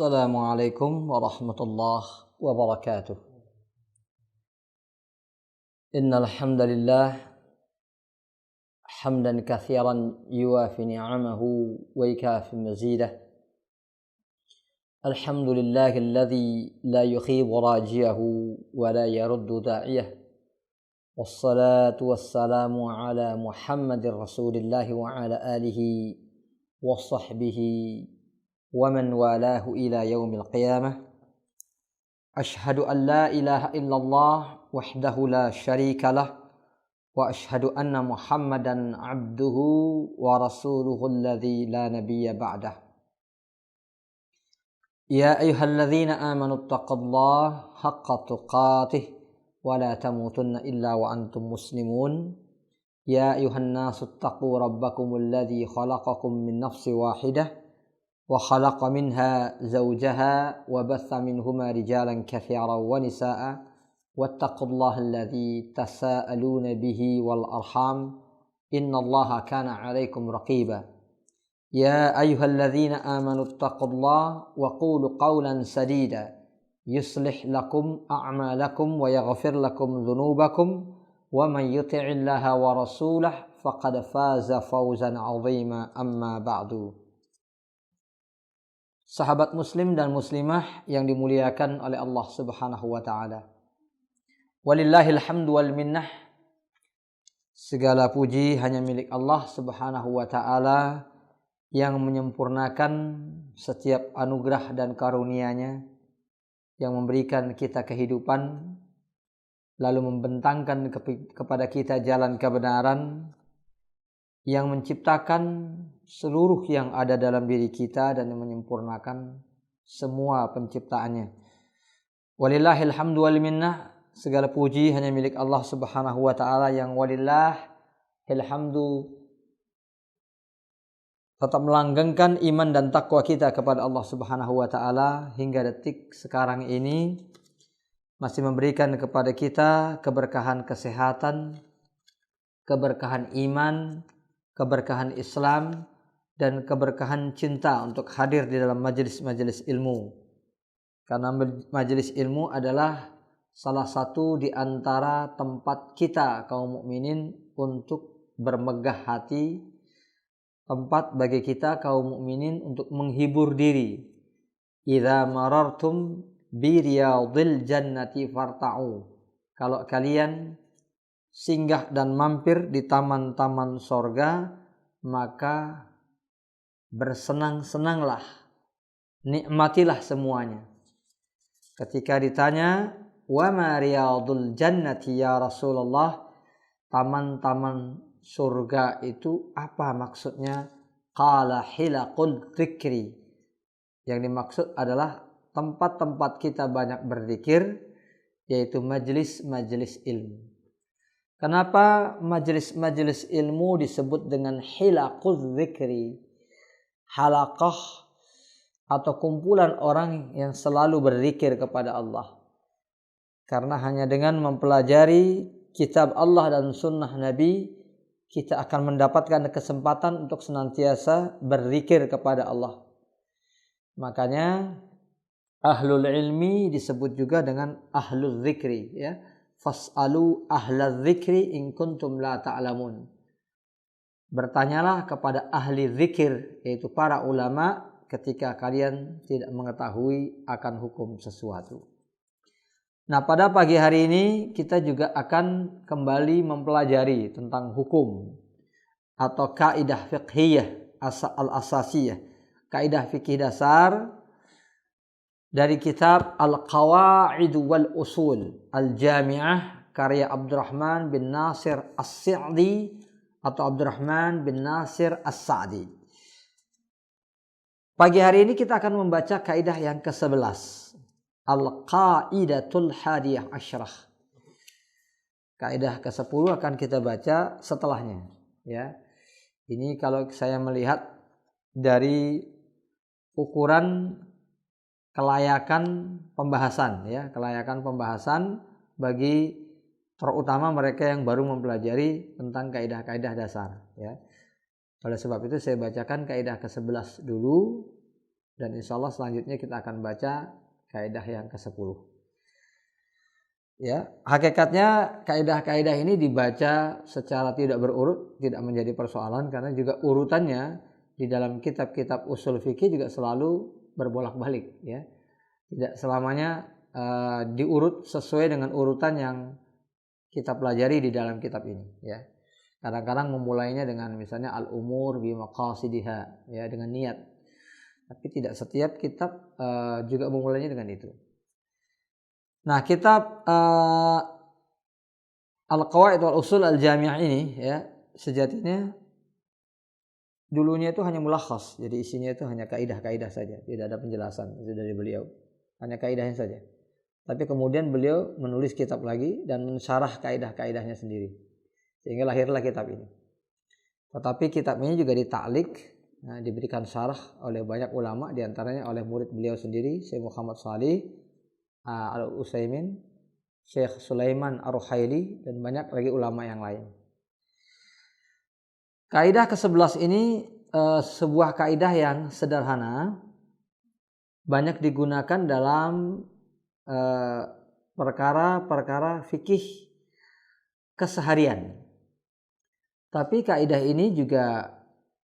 Assalamualaikum warahmatullahi wabarakatuh. Innal hamdalillah hamdan katsiran yuwafi ni'amahu wa yukafi mazidah. Alhamdulillahilladzi la yukhibu rajiyahu wa la yaruddu da'iyah. Wassalatu wassalamu ala Muhammadir Rasulillah wa ala alihi wa sahbihi wa man walahu ila yaumil qiyamah. Ashhadu an la ilaha illallah wahdahu la syarika lah wa ashhadu anna Muhammadan abduhu wa rasuluhu alladzi la nabiyya ba'dah. Ya ayyuhalladzina amanu taqullaha haqqa tuqatih wa la tamutunna illa wa antum muslimun. Ya ayyuhan nasu taqu rabbakumul ladzi khalaqakum min nafsin wahidah wa khalaqa minha zawjaha wa batha minhuma rijalan katsiran wa nisaa'a wattaqullaha alladzi tasaaluna bihi wal arham innallaha kana 'alaikum raqiba. Ya ayyuhalladzina amanu taqullaha wa qulu qawlan sadida yuslih lakum a'malakum wa yaghfir lakum dhunubakum wa man yuti'illaha wa rasulahu faqad faza fawzan 'azima amma ba'du. Sahabat muslim dan muslimah yang dimuliakan oleh Allah Subhanahu wa taala. Walillahil hamdu wal minnah. Segala puji hanya milik Allah Subhanahu wa taala yang menyempurnakan setiap anugerah dan karunia-Nya, yang memberikan kita kehidupan lalu membentangkan kepada kita jalan kebenaran, yang menciptakan seluruh yang ada dalam diri kita dan menyempurnakan semua penciptaannya. Walillahil hamdu wal minnah. Segala puji hanya milik Allah Subhanahu wa taala yang walillahil hamdu tetap melanggengkan iman dan takwa kita kepada Allah Subhanahu wa taala hingga detik sekarang ini, masih memberikan kepada kita keberkahan kesehatan, keberkahan iman, keberkahan Islam, dan keberkahan cinta untuk hadir di dalam majelis-majelis ilmu. Karena majelis ilmu adalah salah satu di antara tempat kita kaum mukminin untuk bermegah hati, tempat bagi kita kaum mukminin untuk menghibur diri. Idza marartum bi riyadil jannati farta'u. Kalau kalian singgah dan mampir di taman-taman sorga, maka bersenang-senanglah, nikmatilah semuanya. Ketika ditanya, wa ma riyadul jannati ya Rasulullah, taman-taman surga itu apa maksudnya? Qala hilaqul dzikri. Yang dimaksud adalah tempat-tempat kita banyak berzikir, yaitu majelis-majelis ilmu. Kenapa majelis-majelis ilmu disebut dengan hilaqul dzikri? Halaqah atau kumpulan orang yang selalu berzikir kepada Allah. Karena hanya dengan mempelajari kitab Allah dan sunnah Nabi, kita akan mendapatkan kesempatan untuk senantiasa berzikir kepada Allah. Makanya ahlul ilmi disebut juga dengan ahlul dzikri, ya. Fas'alu ahlal dzikri in kuntum la ta'lamun. Bertanyalah kepada ahli zikir, yaitu para ulama, ketika kalian tidak mengetahui akan hukum sesuatu. Nah, pada pagi hari ini kita juga akan kembali mempelajari tentang hukum atau kaidah fiqhiyah al-asasiyah, kaidah fikih dasar dari kitab Al-Qawaid wal Usul Al-Jami'ah karya Abdurrahman bin Nasir As-Sa'di atau Abdurrahman bin Nasir As-Sa'di. Pagi hari ini kita akan membaca kaidah yang ke-11. Al-Qaidatul Hadiyah Asyrah. Kaidah ke-10 akan kita baca setelahnya, ya. Ini kalau saya melihat dari ukuran kelayakan pembahasan, ya, kelayakan pembahasan bagi terutama mereka yang baru mempelajari tentang kaidah-kaidah dasar, ya. Oleh sebab itu saya bacakan kaidah ke-11 dulu, Dan insya Allah selanjutnya kita akan baca kaidah yang ke-10. Ya, hakikatnya kaidah-kaidah ini dibaca secara tidak berurut, tidak menjadi persoalan karena juga urutannya di dalam kitab-kitab usul fikih juga selalu berbolak-balik, ya. Tidak selamanya diurut sesuai dengan urutan yang kita pelajari di dalam kitab ini, ya. Kadang-kadang memulainya dengan misalnya al-umur bi maqasidiha, ya, dengan niat. Tapi tidak setiap kitab juga memulainya dengan itu. Nah, kitab Al-Qawaid wal Usul Al-Jami' ini, ya, sejatinya dulunya itu hanya mulakhas. Jadi isinya itu hanya kaidah-kaidah saja, tidak ada penjelasan dari beliau. Hanya kaidahnya saja. Tapi kemudian beliau menulis kitab lagi dan mensyarah kaidah-kaidahnya sendiri. Sehingga lahirlah kitab ini. Tetapi kitab ini juga ditaklik, diberikan syarah oleh banyak ulama, diantaranya oleh murid beliau sendiri, Syekh Muhammad Shalih Al-Utsaimin, Syekh Sulaiman Ar-Ruhaili, dan banyak lagi ulama yang lain. Kaidah ke-11 ini sebuah kaidah yang sederhana, banyak digunakan dalam perkara-perkara fikih keseharian. Tapi kaidah ini juga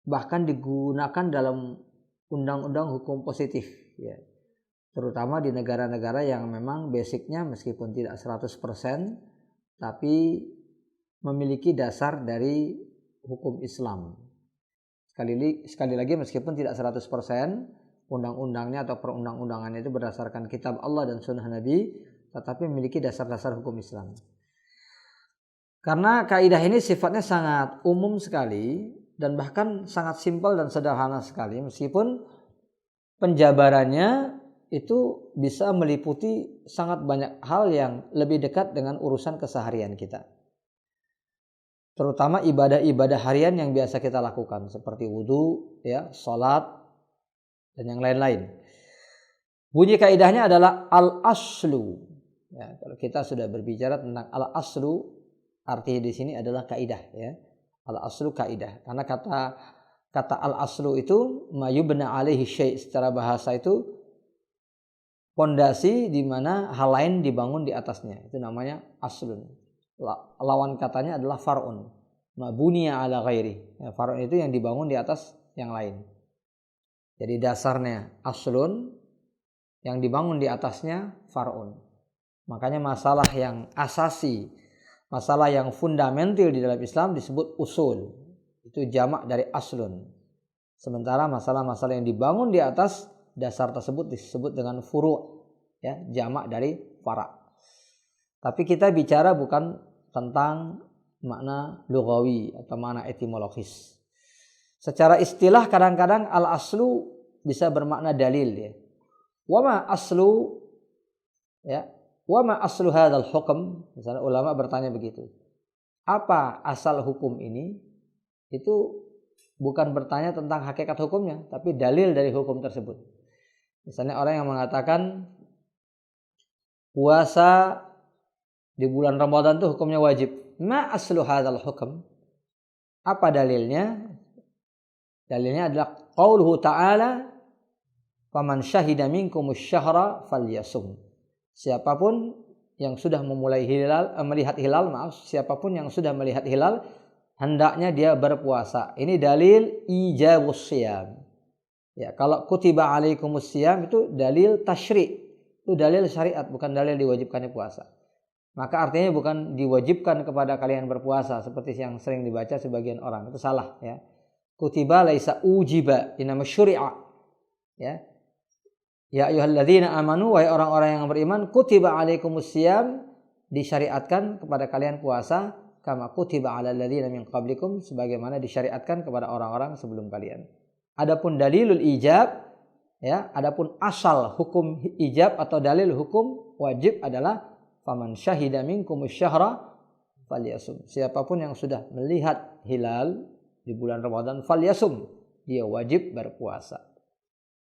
bahkan digunakan dalam undang-undang hukum positif, ya. Terutama di negara-negara yang memang basicnya meskipun tidak 100% tapi memiliki dasar dari hukum Islam. Sekali lagi meskipun tidak 100% undang-undangnya atau perundang-undangannya itu berdasarkan kitab Allah dan sunnah Nabi, tetapi memiliki dasar-dasar hukum Islam. Karena kaidah ini sifatnya sangat umum sekali dan bahkan sangat simpel dan sederhana sekali, meskipun penjabarannya itu bisa meliputi sangat banyak hal yang lebih dekat dengan urusan keseharian kita. Terutama ibadah-ibadah harian yang biasa kita lakukan seperti wudu, ya, salat dan yang lain-lain. Bunyi kaidahnya adalah al-aslu. Ya, kalau kita sudah berbicara tentang al-aslu, artinya di sini adalah kaidah, ya. Al-aslu kaidah. Karena kata al-aslu itu mayubna alaihi syai', secara bahasa itu pondasi di mana hal lain dibangun di atasnya. Itu namanya aslun. Lawan katanya adalah far'un. Mabuniya ala ghairi. Ya, far'un itu yang dibangun di atas yang lain. Jadi dasarnya aslun, yang dibangun di atasnya far'un. Makanya masalah yang asasi, masalah yang fundamental di dalam Islam disebut usul. Itu jamak dari aslun. Sementara masalah-masalah yang dibangun di atas dasar tersebut disebut dengan furu', ya, jamak dari fara'. Tapi kita bicara bukan tentang makna lughawi atau makna etimologis. Secara istilah kadang-kadang al-aslu bisa bermakna dalil, ya. Wa ma aslu, ya, wa ma aslu hadzal hukm, misalnya ulama bertanya begitu. Apa asal hukum ini? Itu bukan bertanya tentang hakikat hukumnya, tapi dalil dari hukum tersebut. Misalnya orang yang mengatakan puasa di bulan Ramadan itu hukumnya wajib. Ma aslu hadzal hukm? Apa dalilnya? Dalilnya adalah qauluhu ta'ala, faman syahida minkumus syahra falyasum. Siapapun yang sudah melihat hilal, siapapun yang sudah melihat hilal hendaknya dia berpuasa. Ini dalil ijabus syiyam. Ya, kalau kutiba alaikumus syiyam itu dalil tasyri', itu dalil syariat, bukan dalil diwajibkannya puasa. Maka artinya bukan diwajibkan kepada kalian berpuasa seperti yang sering dibaca sebagian orang. Itu salah, ya. Kutiba laisa ujiba, inama syuri'a. Ya. Ya ayyuhalladzina amanu, wahai orang-orang yang beriman, kutiba alaikumus syiyam, disyariatkan kepada kalian puasa, kama kutiba alal ladzina min qablikum, sebagaimana disyariatkan kepada orang-orang sebelum kalian. Adapun dalilul ijab, ya, adapun asal hukum ijab atau dalil hukum wajib adalah faman syahida minkumus syahra falyasum. Siapapun yang sudah melihat hilal di bulan Ramadan falyasum, dia wajib berpuasa.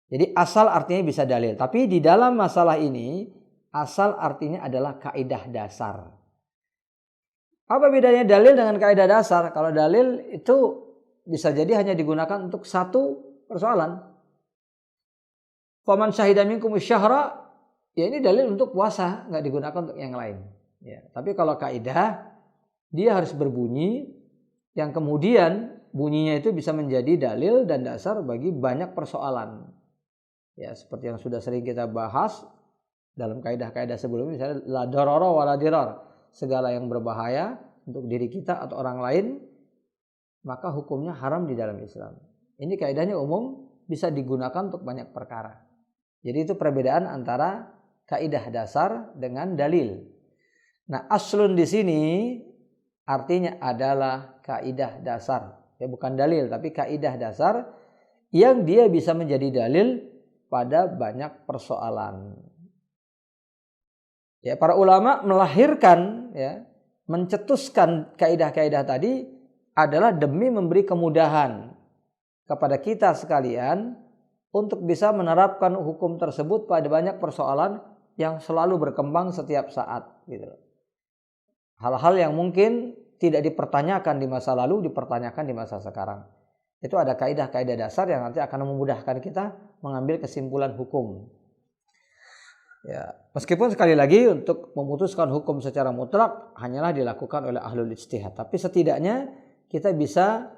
Jadi asal artinya bisa dalil, tapi di dalam masalah ini asal artinya adalah kaidah dasar. Apa bedanya dalil dengan kaidah dasar? Kalau dalil itu bisa jadi hanya digunakan untuk satu persoalan. faman syahida minkum syahra, ya ini dalil untuk puasa, nggak digunakan untuk yang lain. Ya, tapi kalau kaidah dia harus berbunyi yang kemudian bunyinya itu bisa menjadi dalil dan dasar bagi banyak persoalan. Ya, seperti yang sudah sering kita bahas dalam kaidah-kaidah sebelumnya, misalnya la darara wa la dirar, segala yang berbahaya untuk diri kita atau orang lain maka hukumnya haram di dalam Islam. Ini kaidahnya umum, bisa digunakan untuk banyak perkara. Jadi itu perbedaan antara kaidah dasar dengan dalil. Nah, aslun di sini artinya adalah kaidah dasar. Ya, bukan dalil tapi kaidah dasar yang dia bisa menjadi dalil pada banyak persoalan. Ya, para ulama melahirkan, ya, mencetuskan kaidah-kaidah tadi adalah demi memberi kemudahan kepada kita sekalian untuk bisa menerapkan hukum tersebut pada banyak persoalan yang selalu berkembang setiap saat, gitu. Hal-hal yang mungkin tidak dipertanyakan di masa lalu dipertanyakan di masa sekarang. Itu ada kaidah-kaidah dasar yang nanti akan memudahkan kita mengambil kesimpulan hukum. Ya, meskipun sekali lagi untuk memutuskan hukum secara mutlak hanyalah dilakukan oleh ahlul ijtihad, tapi setidaknya kita bisa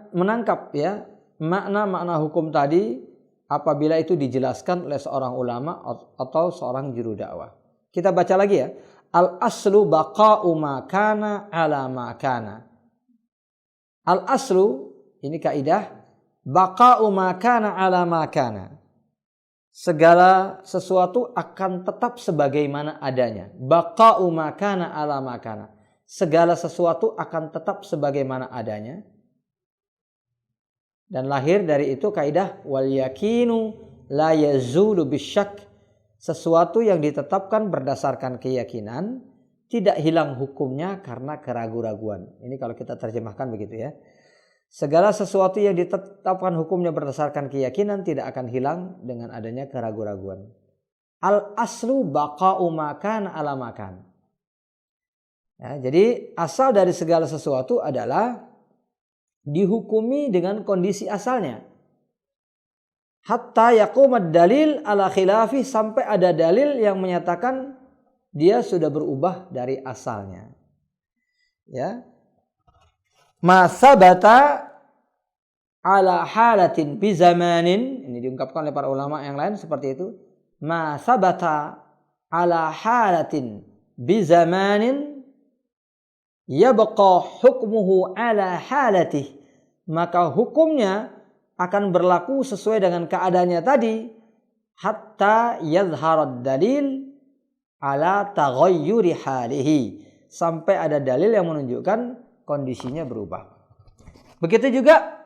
menangkap, ya, makna-makna hukum tadi apabila itu dijelaskan oleh seorang ulama atau seorang juru dakwah. Kita baca lagi, ya. Al aslu baqa'u ma kana ala ma kana. Al aslu, ini kaidah, baqa'u ma kana ala ma kana. Segala sesuatu akan tetap sebagaimana adanya. Baqa'u ma kana ala ma kana. Segala sesuatu akan tetap sebagaimana adanya. Dan lahir dari itu kaidah wal yakinu la yazulu bisyak. Sesuatu yang ditetapkan berdasarkan keyakinan tidak hilang hukumnya karena keraguan-raguan. Ini kalau kita terjemahkan begitu, ya. Segala sesuatu yang ditetapkan hukumnya berdasarkan keyakinan tidak akan hilang dengan adanya keraguan-raguan. Al aslu baqa'u ma kana ala ma kana. Ya, jadi asal dari segala sesuatu adalah dihukumi dengan kondisi asalnya. Hatta yaqumad dalil ala khilafi, sampai ada dalil yang menyatakan dia sudah berubah dari asalnya. Ya. Ma sabata ala halatin bi zamanin, ini diungkapkan oleh para ulama yang lain seperti itu. Ma sabata ala halatin bi zamanin yabqa hukmuhu ala halatih, maka hukumnya akan berlaku sesuai dengan keadaannya tadi hatta yadhharad dalil ala taghayyuri halihi, sampai ada dalil yang menunjukkan kondisinya berubah. Begitu juga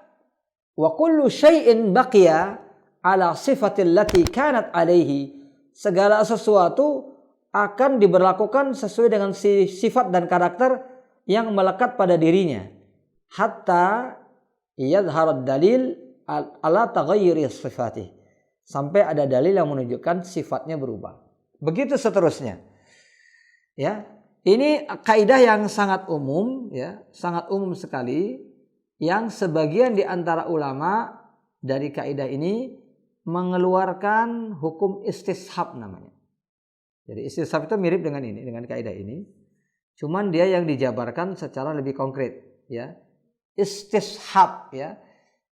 wa kullu syai'in baqiya ala sifatil lati kanat alaihi, segala sesuatu akan diberlakukan sesuai dengan sifat dan karakter yang melekat pada dirinya hatta yadhharad dalil ala taghayyuri sifatih, sampai ada dalil yang menunjukkan sifatnya berubah. Begitu seterusnya. Ya, ini kaidah yang sangat umum, ya, sangat umum sekali, yang sebagian di antara ulama dari kaidah ini mengeluarkan hukum istishab namanya. Jadi istishab itu mirip dengan ini, dengan kaidah ini. Cuman dia yang dijabarkan secara lebih konkret, ya. Istishab, ya.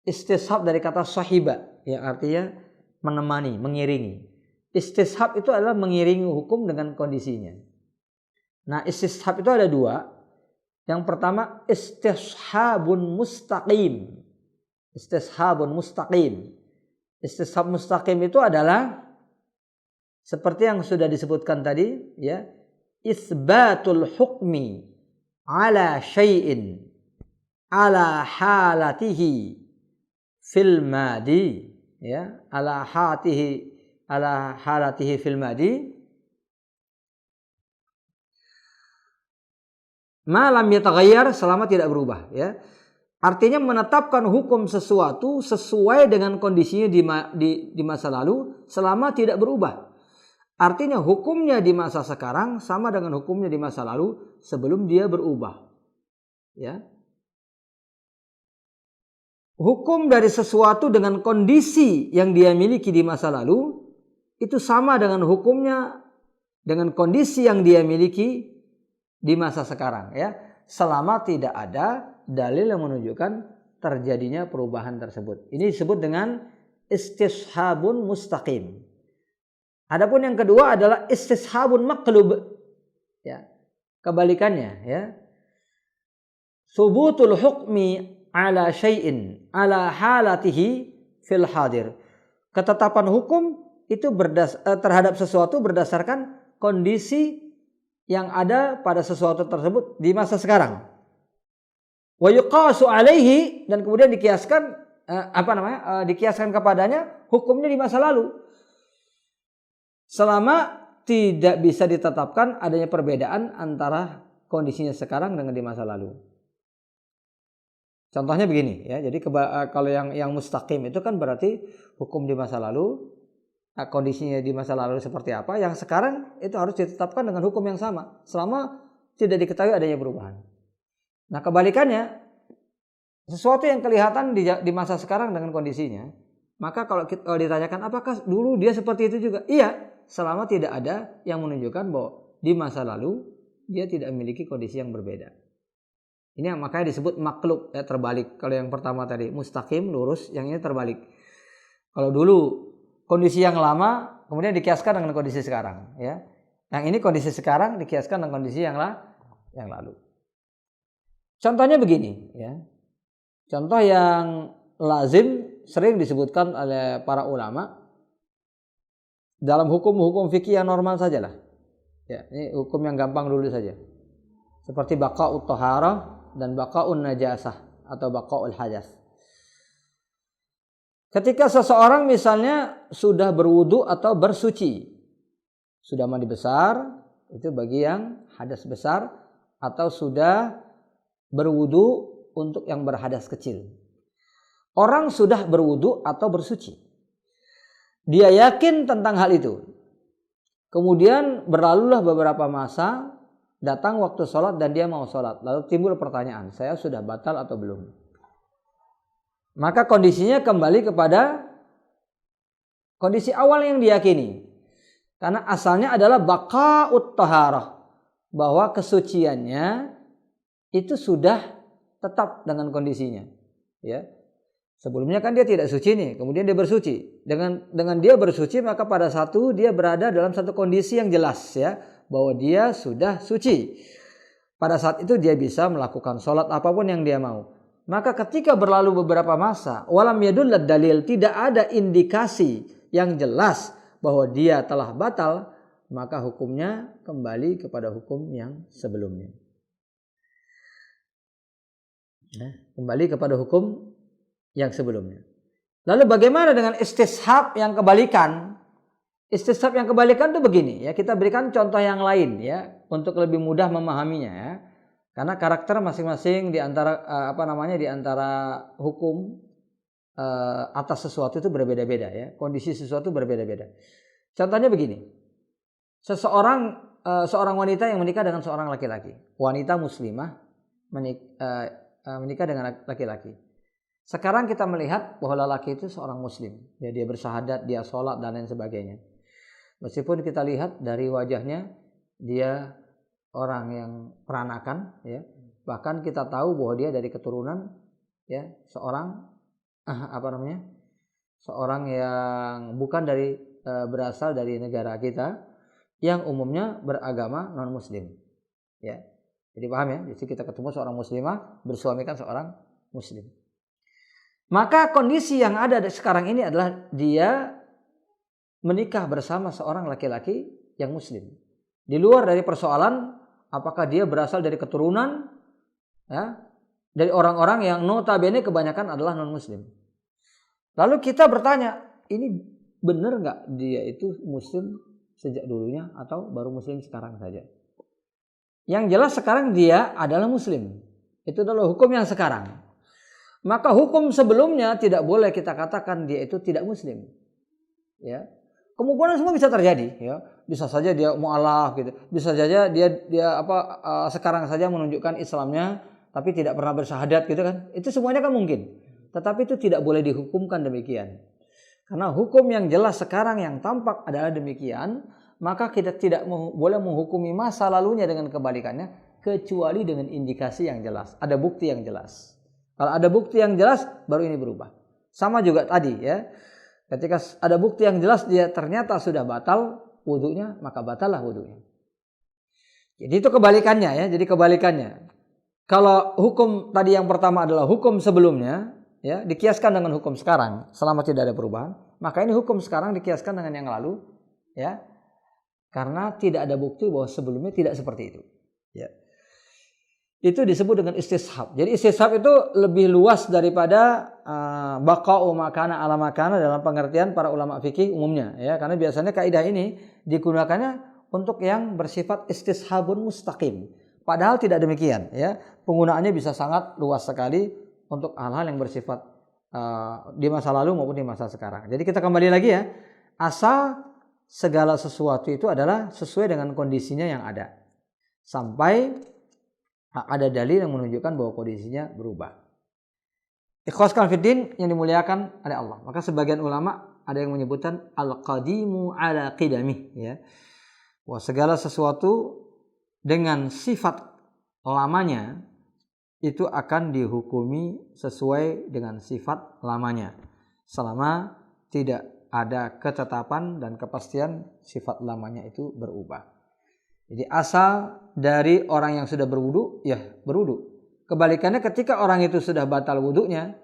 Istishab dari kata sahiba, yang artinya menemani, mengiringi. Istishab itu adalah mengiringi hukum dengan kondisinya. Nah, istishab itu ada dua. Yang pertama istishabun mustaqim. Istishabun mustaqim. Istishab mustaqim itu adalah seperti yang sudah disebutkan tadi, ya. Isbatul hukmi ala syai'in ala halatihi fil madi, ya, ala halatihi fil madi malam yataghayyar, selama tidak berubah, ya. Artinya menetapkan hukum sesuatu sesuai dengan kondisinya di masa lalu selama tidak berubah. Artinya hukumnya di masa sekarang sama dengan hukumnya di masa lalu sebelum dia berubah, ya. hukum dari sesuatu dengan kondisi yang dia miliki di masa lalu itu sama dengan hukumnya dengan kondisi yang dia miliki di masa sekarang, ya, selama tidak ada dalil yang menunjukkan terjadinya perubahan tersebut. Ini disebut dengan istishabun mustaqim. Adapun yang kedua adalah istishabun maqlub, ya, kebalikannya, ya. Subutul hukmi ala syai'in ala halatihi fil hadir. Ketetapan hukum itu terhadap sesuatu berdasarkan kondisi yang ada pada sesuatu tersebut di masa sekarang. Wa yuqasu alaihi, dan kemudian dikiaskan dikiaskan kepadanya hukumnya di masa lalu. Selama tidak bisa ditetapkan adanya perbedaan antara kondisinya sekarang dengan di masa lalu. Contohnya begini, ya. Jadi kalau yang mustaqim itu kan berarti hukum di masa lalu, kondisinya di masa lalu seperti apa, yang sekarang itu harus ditetapkan dengan hukum yang sama selama tidak diketahui adanya perubahan. Nah, kebalikannya, sesuatu yang kelihatan di masa sekarang dengan kondisinya, maka kalau ditanyakan apakah dulu dia seperti itu juga? Iya, selama tidak ada yang menunjukkan bahwa di masa lalu dia tidak memiliki kondisi yang berbeda. Ini yang makanya disebut maklub, ya, terbalik. Kalau yang pertama tadi mustaqim, lurus, yang ini terbalik. Kalau dulu kondisi yang lama kemudian dikiaskan dengan kondisi sekarang, ya. Yang ini kondisi sekarang dikiaskan dengan kondisi yang lalu. Contohnya begini, ya. Contoh yang lazim sering disebutkan oleh para ulama dalam hukum-hukum fikih yang normal sajalah. Ya, ini hukum yang gampang dulu saja. Seperti baqa'ut thaharah dan baqa'un najasah atau baqa'ul hadas. Ketika seseorang misalnya sudah berwudu atau bersuci, sudah mandi besar, itu bagi yang hadas besar, atau sudah berwudu untuk yang berhadas kecil. Orang sudah berwudu atau bersuci, dia yakin tentang hal itu. Kemudian berlalulah beberapa masa, datang waktu sholat dan dia mau sholat. Lalu timbul pertanyaan, saya sudah batal atau belum? Maka kondisinya kembali kepada kondisi awal yang diyakini. Karena asalnya adalah baqa'ut taharah, bahwa kesuciannya itu sudah tetap dengan kondisinya, ya. Sebelumnya kan dia tidak suci nih, kemudian dia bersuci. Dengan dia bersuci, maka pada satu dia berada dalam satu kondisi yang jelas, ya, bahwa dia sudah suci. Pada saat itu dia bisa melakukan sholat apapun yang dia mau. Maka ketika berlalu beberapa masa, walam yadullad dalil, tidak ada indikasi yang jelas bahwa dia telah batal, maka hukumnya kembali kepada hukum yang sebelumnya. Kembali kepada hukum yang sebelumnya. Lalu bagaimana dengan istishab yang kebalikan? Istishab yang kebalikan itu begini, ya, kita berikan contoh yang lain, ya, untuk lebih mudah memahaminya, ya. Karena karakter masing-masing di antara di antara hukum atas sesuatu itu berbeda-beda, ya. Kondisi sesuatu berbeda-beda. Contohnya begini. Seorang wanita yang menikah dengan seorang laki-laki. Wanita muslimah menikah dengan laki-laki. Sekarang kita melihat bahwa lelaki itu seorang muslim, ya, dia bersyahadat, dia sholat dan lain sebagainya. Meskipun kita lihat dari wajahnya dia orang yang peranakan, ya, bahkan kita tahu bahwa dia dari keturunan, ya, seorang yang bukan berasal dari negara kita yang umumnya beragama non muslim, ya. Jadi paham, ya, jadi kita ketemu seorang muslimah bersuamikan seorang muslim. Maka kondisi yang ada sekarang ini adalah dia menikah bersama seorang laki-laki yang muslim. Di luar dari persoalan apakah dia berasal dari keturunan, ya, dari orang-orang yang notabene kebanyakan adalah non-muslim. Lalu kita bertanya, ini benar nggak dia itu muslim sejak dulunya atau baru muslim sekarang saja? Yang jelas sekarang dia adalah muslim. Itu adalah hukum yang sekarang. Maka hukum sebelumnya tidak boleh kita katakan dia itu tidak muslim, ya. Kemungkinan semua bisa terjadi, ya. Bisa saja dia mu'alaf gitu. Bisa saja dia sekarang saja menunjukkan Islamnya tapi tidak pernah bersyahadat gitu kan. Itu semuanya kan mungkin. tetapi itu tidak boleh dihukumkan demikian. Karena hukum yang jelas sekarang yang tampak adalah demikian, maka kita tidak boleh menghukumi masa lalunya dengan kebalikannya, kecuali dengan indikasi yang jelas, ada bukti yang jelas. Kalau ada bukti yang jelas, baru ini berubah. Sama juga tadi ya, ketika ada bukti yang jelas dia ternyata sudah batal wudunya, maka batallah wudunya. Jadi itu kebalikannya ya, jadi kebalikannya. Kalau hukum tadi yang pertama adalah hukum sebelumnya, ya dikiaskan dengan hukum sekarang selama tidak ada perubahan, maka ini hukum sekarang dikiaskan dengan yang lalu, ya, karena tidak ada bukti bahwa sebelumnya tidak seperti itu. Ya. Itu disebut dengan istishab. Jadi istishab itu lebih luas daripada baqa'u makana ala makana dalam pengertian para ulama fikih umumnya, ya, karena biasanya kaidah ini digunakannya untuk yang bersifat istishabun mustaqim. Padahal tidak demikian, ya. Penggunaannya bisa sangat luas sekali untuk hal-hal yang bersifat di masa lalu maupun di masa sekarang. Jadi kita kembali lagi ya, asal segala sesuatu itu adalah sesuai dengan kondisinya yang ada. Sampai ada dalil yang menunjukkan bahwa kondisinya berubah. Ikhwaskan fiddin yang dimuliakan oleh Allah. Maka sebagian ulama ada yang menyebutkan al-qadimu ala qidamih, ya. Bahwa segala sesuatu dengan sifat lamanya itu akan dihukumi sesuai dengan sifat lamanya. Selama tidak ada ketetapan dan kepastian sifat lamanya itu berubah. Jadi asal dari orang yang sudah berwudu, ya berwudu. Kebalikannya ketika orang itu sudah batal wudunya,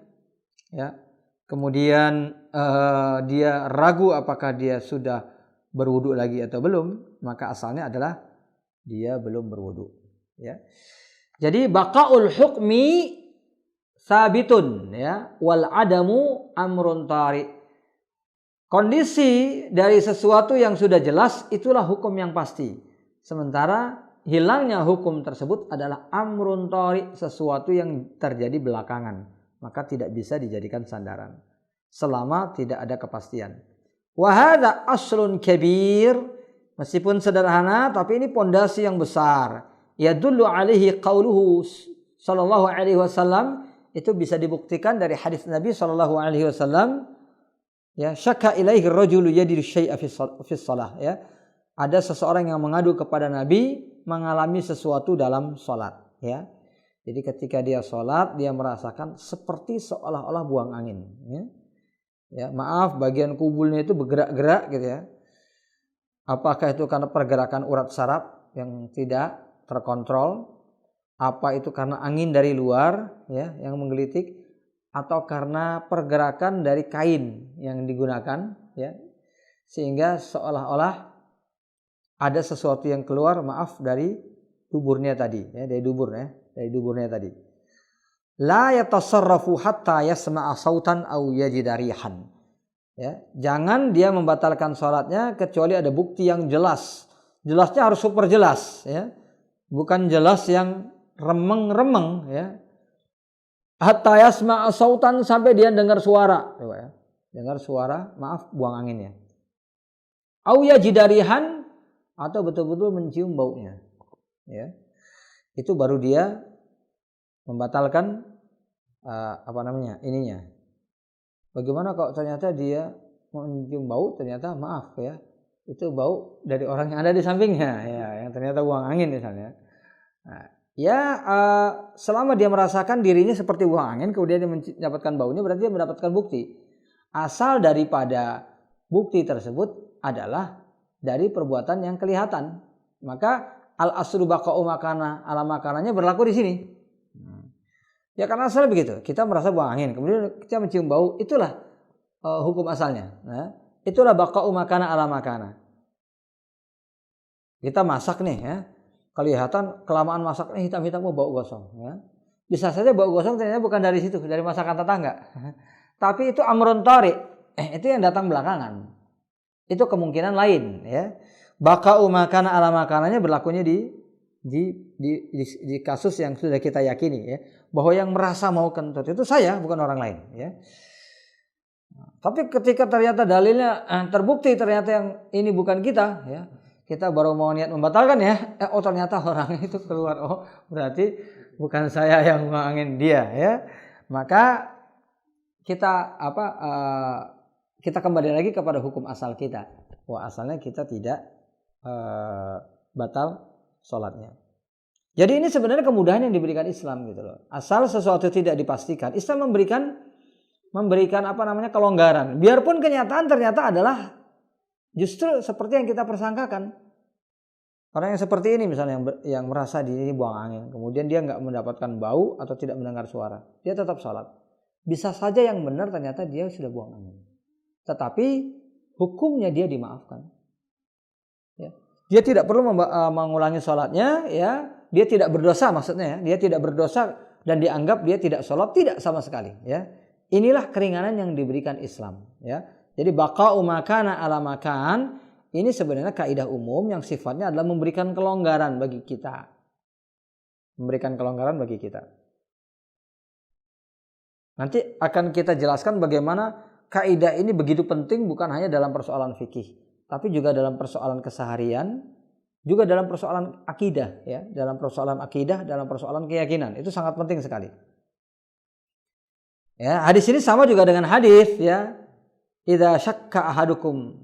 ya, kemudian dia ragu apakah dia sudah berwudu lagi atau belum, maka asalnya adalah dia belum berwudu. Ya. Jadi baqaul hukmi sabitun, ya, wal adamu amrun tari. Kondisi dari sesuatu yang sudah jelas itulah hukum yang pasti. Sementara hilangnya hukum tersebut adalah amrun tari, sesuatu yang terjadi belakangan, maka tidak bisa dijadikan sandaran selama tidak ada kepastian. Wa hadza aslun kabir, meskipun sederhana tapi ini pondasi yang besar. Yadullu alaihi qauluhu sallallahu alaihi wasallam, itu bisa dibuktikan dari hadis Nabi sallallahu alaihi wasallam, ya, syakka ilaihi rajulu yadiru syai'a fi shalah, ya. Ada seseorang yang mengadu kepada Nabi mengalami sesuatu dalam sholat, ya. Jadi ketika dia sholat dia merasakan seperti seolah-olah buang angin, ya. Ya, maaf, bagian kubulnya itu bergerak-gerak gitu ya. Apakah itu karena pergerakan urat saraf yang tidak terkontrol? Apa itu karena angin dari luar, ya, yang menggelitik, atau karena pergerakan dari kain yang digunakan, ya, sehingga seolah-olah ada sesuatu yang keluar, maaf, dari duburnya tadi, ya, dari duburnya tadi. La yatasarrafu hatta yasma'a sautan aw yajida rihan. Ya, jangan dia membatalkan salatnya kecuali ada bukti yang jelas. Jelasnya harus super jelas, ya. Bukan jelas yang remeng-remeng, ya. Hatta yasma'a sautan, sampai dia dengar suara, ya. Dengar suara, maaf, buang anginnya. Aw yajida rihan, atau betul-betul mencium baunya, ya, itu baru dia membatalkan ininya. Bagaimana kalau ternyata dia mencium bau, ternyata maaf, ya, itu bau dari orang yang ada di sampingnya, ya, yang ternyata buang angin misalnya. Nah, ya, selama dia merasakan dirinya seperti buang angin, kemudian dia mendapatkan baunya, berarti dia mendapatkan bukti. Asal daripada bukti tersebut adalah dari perbuatan yang kelihatan, maka al aslu baqa'u makana ala makananya berlaku di sini. Ya, karena asalnya begitu, kita merasa buang angin, kemudian kita mencium bau, itulah hukum asalnya. Nah, itulah baqa'u makana ala makana. Kita masak nih, ya, kelihatan kelamaan masak, hitam-hitam, bau gosong, ya. Bisa saja bau gosong ternyata bukan dari situ, dari masakan tetangga. Tapi itu amrun tari, itu yang datang belakangan. Itu kemungkinan lain, ya. Baqa'u makana ala makananya berlakunya di kasus yang sudah kita yakini, ya, bahwa yang merasa mau kentut itu saya, bukan orang lain, ya. Tapi ketika ternyata dalilnya terbukti ternyata yang ini bukan kita, ya, kita baru mau niat membatalkan, ya, oh ternyata orangnya itu keluar, oh berarti bukan saya yang buang angin, dia, ya. Maka kita kembali lagi kepada hukum asal kita. Wah, asalnya kita tidak batal sholatnya. Jadi ini sebenarnya kemudahan yang diberikan Islam gitu loh. Asal sesuatu tidak dipastikan, Islam memberikan kelonggaran. Biarpun kenyataan ternyata adalah justru seperti yang kita persangkakan. Orang yang seperti ini misalnya yang merasa diri buang angin, kemudian dia nggak mendapatkan bau atau tidak mendengar suara, dia tetap sholat. Bisa saja yang benar ternyata dia sudah buang angin. Tetapi hukumnya dia dimaafkan. Ya. Dia tidak perlu mengulangi sholatnya, ya. Dia tidak berdosa maksudnya, ya. Dia tidak berdosa dan dianggap dia tidak sholat, tidak sama sekali. Ya. Inilah keringanan yang diberikan Islam. Ya. Jadi baqa'u makana ala makan, ini sebenarnya kaidah umum yang sifatnya adalah memberikan kelonggaran bagi kita. Memberikan kelonggaran bagi kita. Nanti akan kita jelaskan bagaimana kaidah ini begitu penting bukan hanya dalam persoalan fikih, tapi juga dalam persoalan keseharian, juga dalam persoalan akidah, ya, dalam persoalan akidah, dalam persoalan keyakinan. Itu sangat penting sekali. Ya, hadis ini sama juga dengan hadis, ya. Idza syakka ahadukum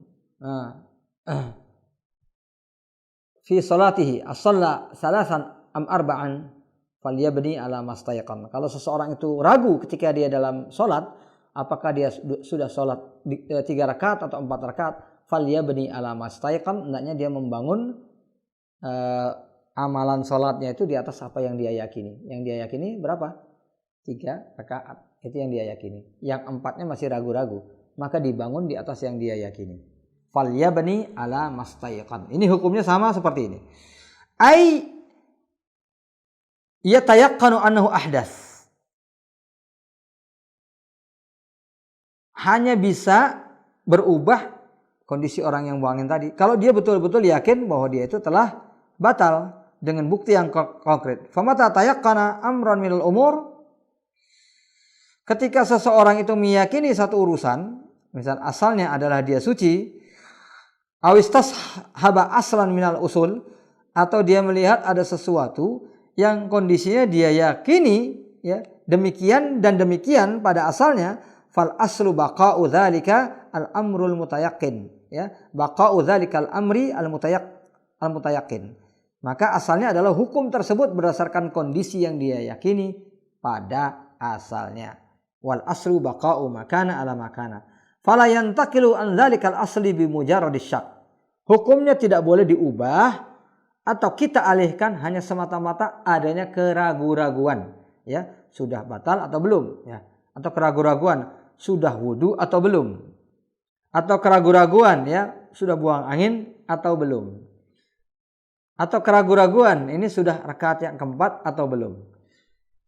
fi salatihi as-shalla salasan am arba'an falyabni ala mastayqan. Kalau seseorang itu ragu ketika dia dalam salat, apakah dia sudah salat 3 rakaat atau 4 rakaat, falyabni ala mastayqan, hendaknya dia membangun amalan salatnya itu di atas apa yang dia yakini. Yang dia yakini berapa? 3 rakaat. Itu yang dia yakini. Yang 4-nya masih ragu-ragu, maka dibangun di atas yang dia yakini. Falyabni ala mastayqan. Ini hukumnya sama seperti ini. Ai yatayaqqanu annahu ahdas. Hanya bisa berubah kondisi orang yang buangin tadi kalau dia betul-betul yakin bahwa dia itu telah batal dengan bukti yang konkret. Famata tayaqqana amran minal umur, ketika seseorang itu meyakini satu urusan, misal asalnya adalah dia suci, awistas haba aslan minal usul, atau dia melihat ada sesuatu yang kondisinya dia yakini, ya, demikian dan demikian pada asalnya, fal aslu baqa'u dzalika al amrul mutayaqqin, ya, baqa'u dzalika al amri al mutayaqqin. Maka asalnya adalah hukum tersebut berdasarkan kondisi yang dia yakini pada asalnya. Wal aslu baqa'u makana ala makana. Fala yantaqilu an dzalikal asli bi mujarradis syak. Hukumnya tidak boleh diubah atau kita alihkan hanya semata-mata adanya keraguan-raguan, ya, sudah batal atau belum, ya, atau keraguan-raguan sudah wudu atau belum, atau keraguan-raguan, ya, sudah buang angin atau belum, atau keraguan-raguan ini sudah rakaat yang keempat atau belum.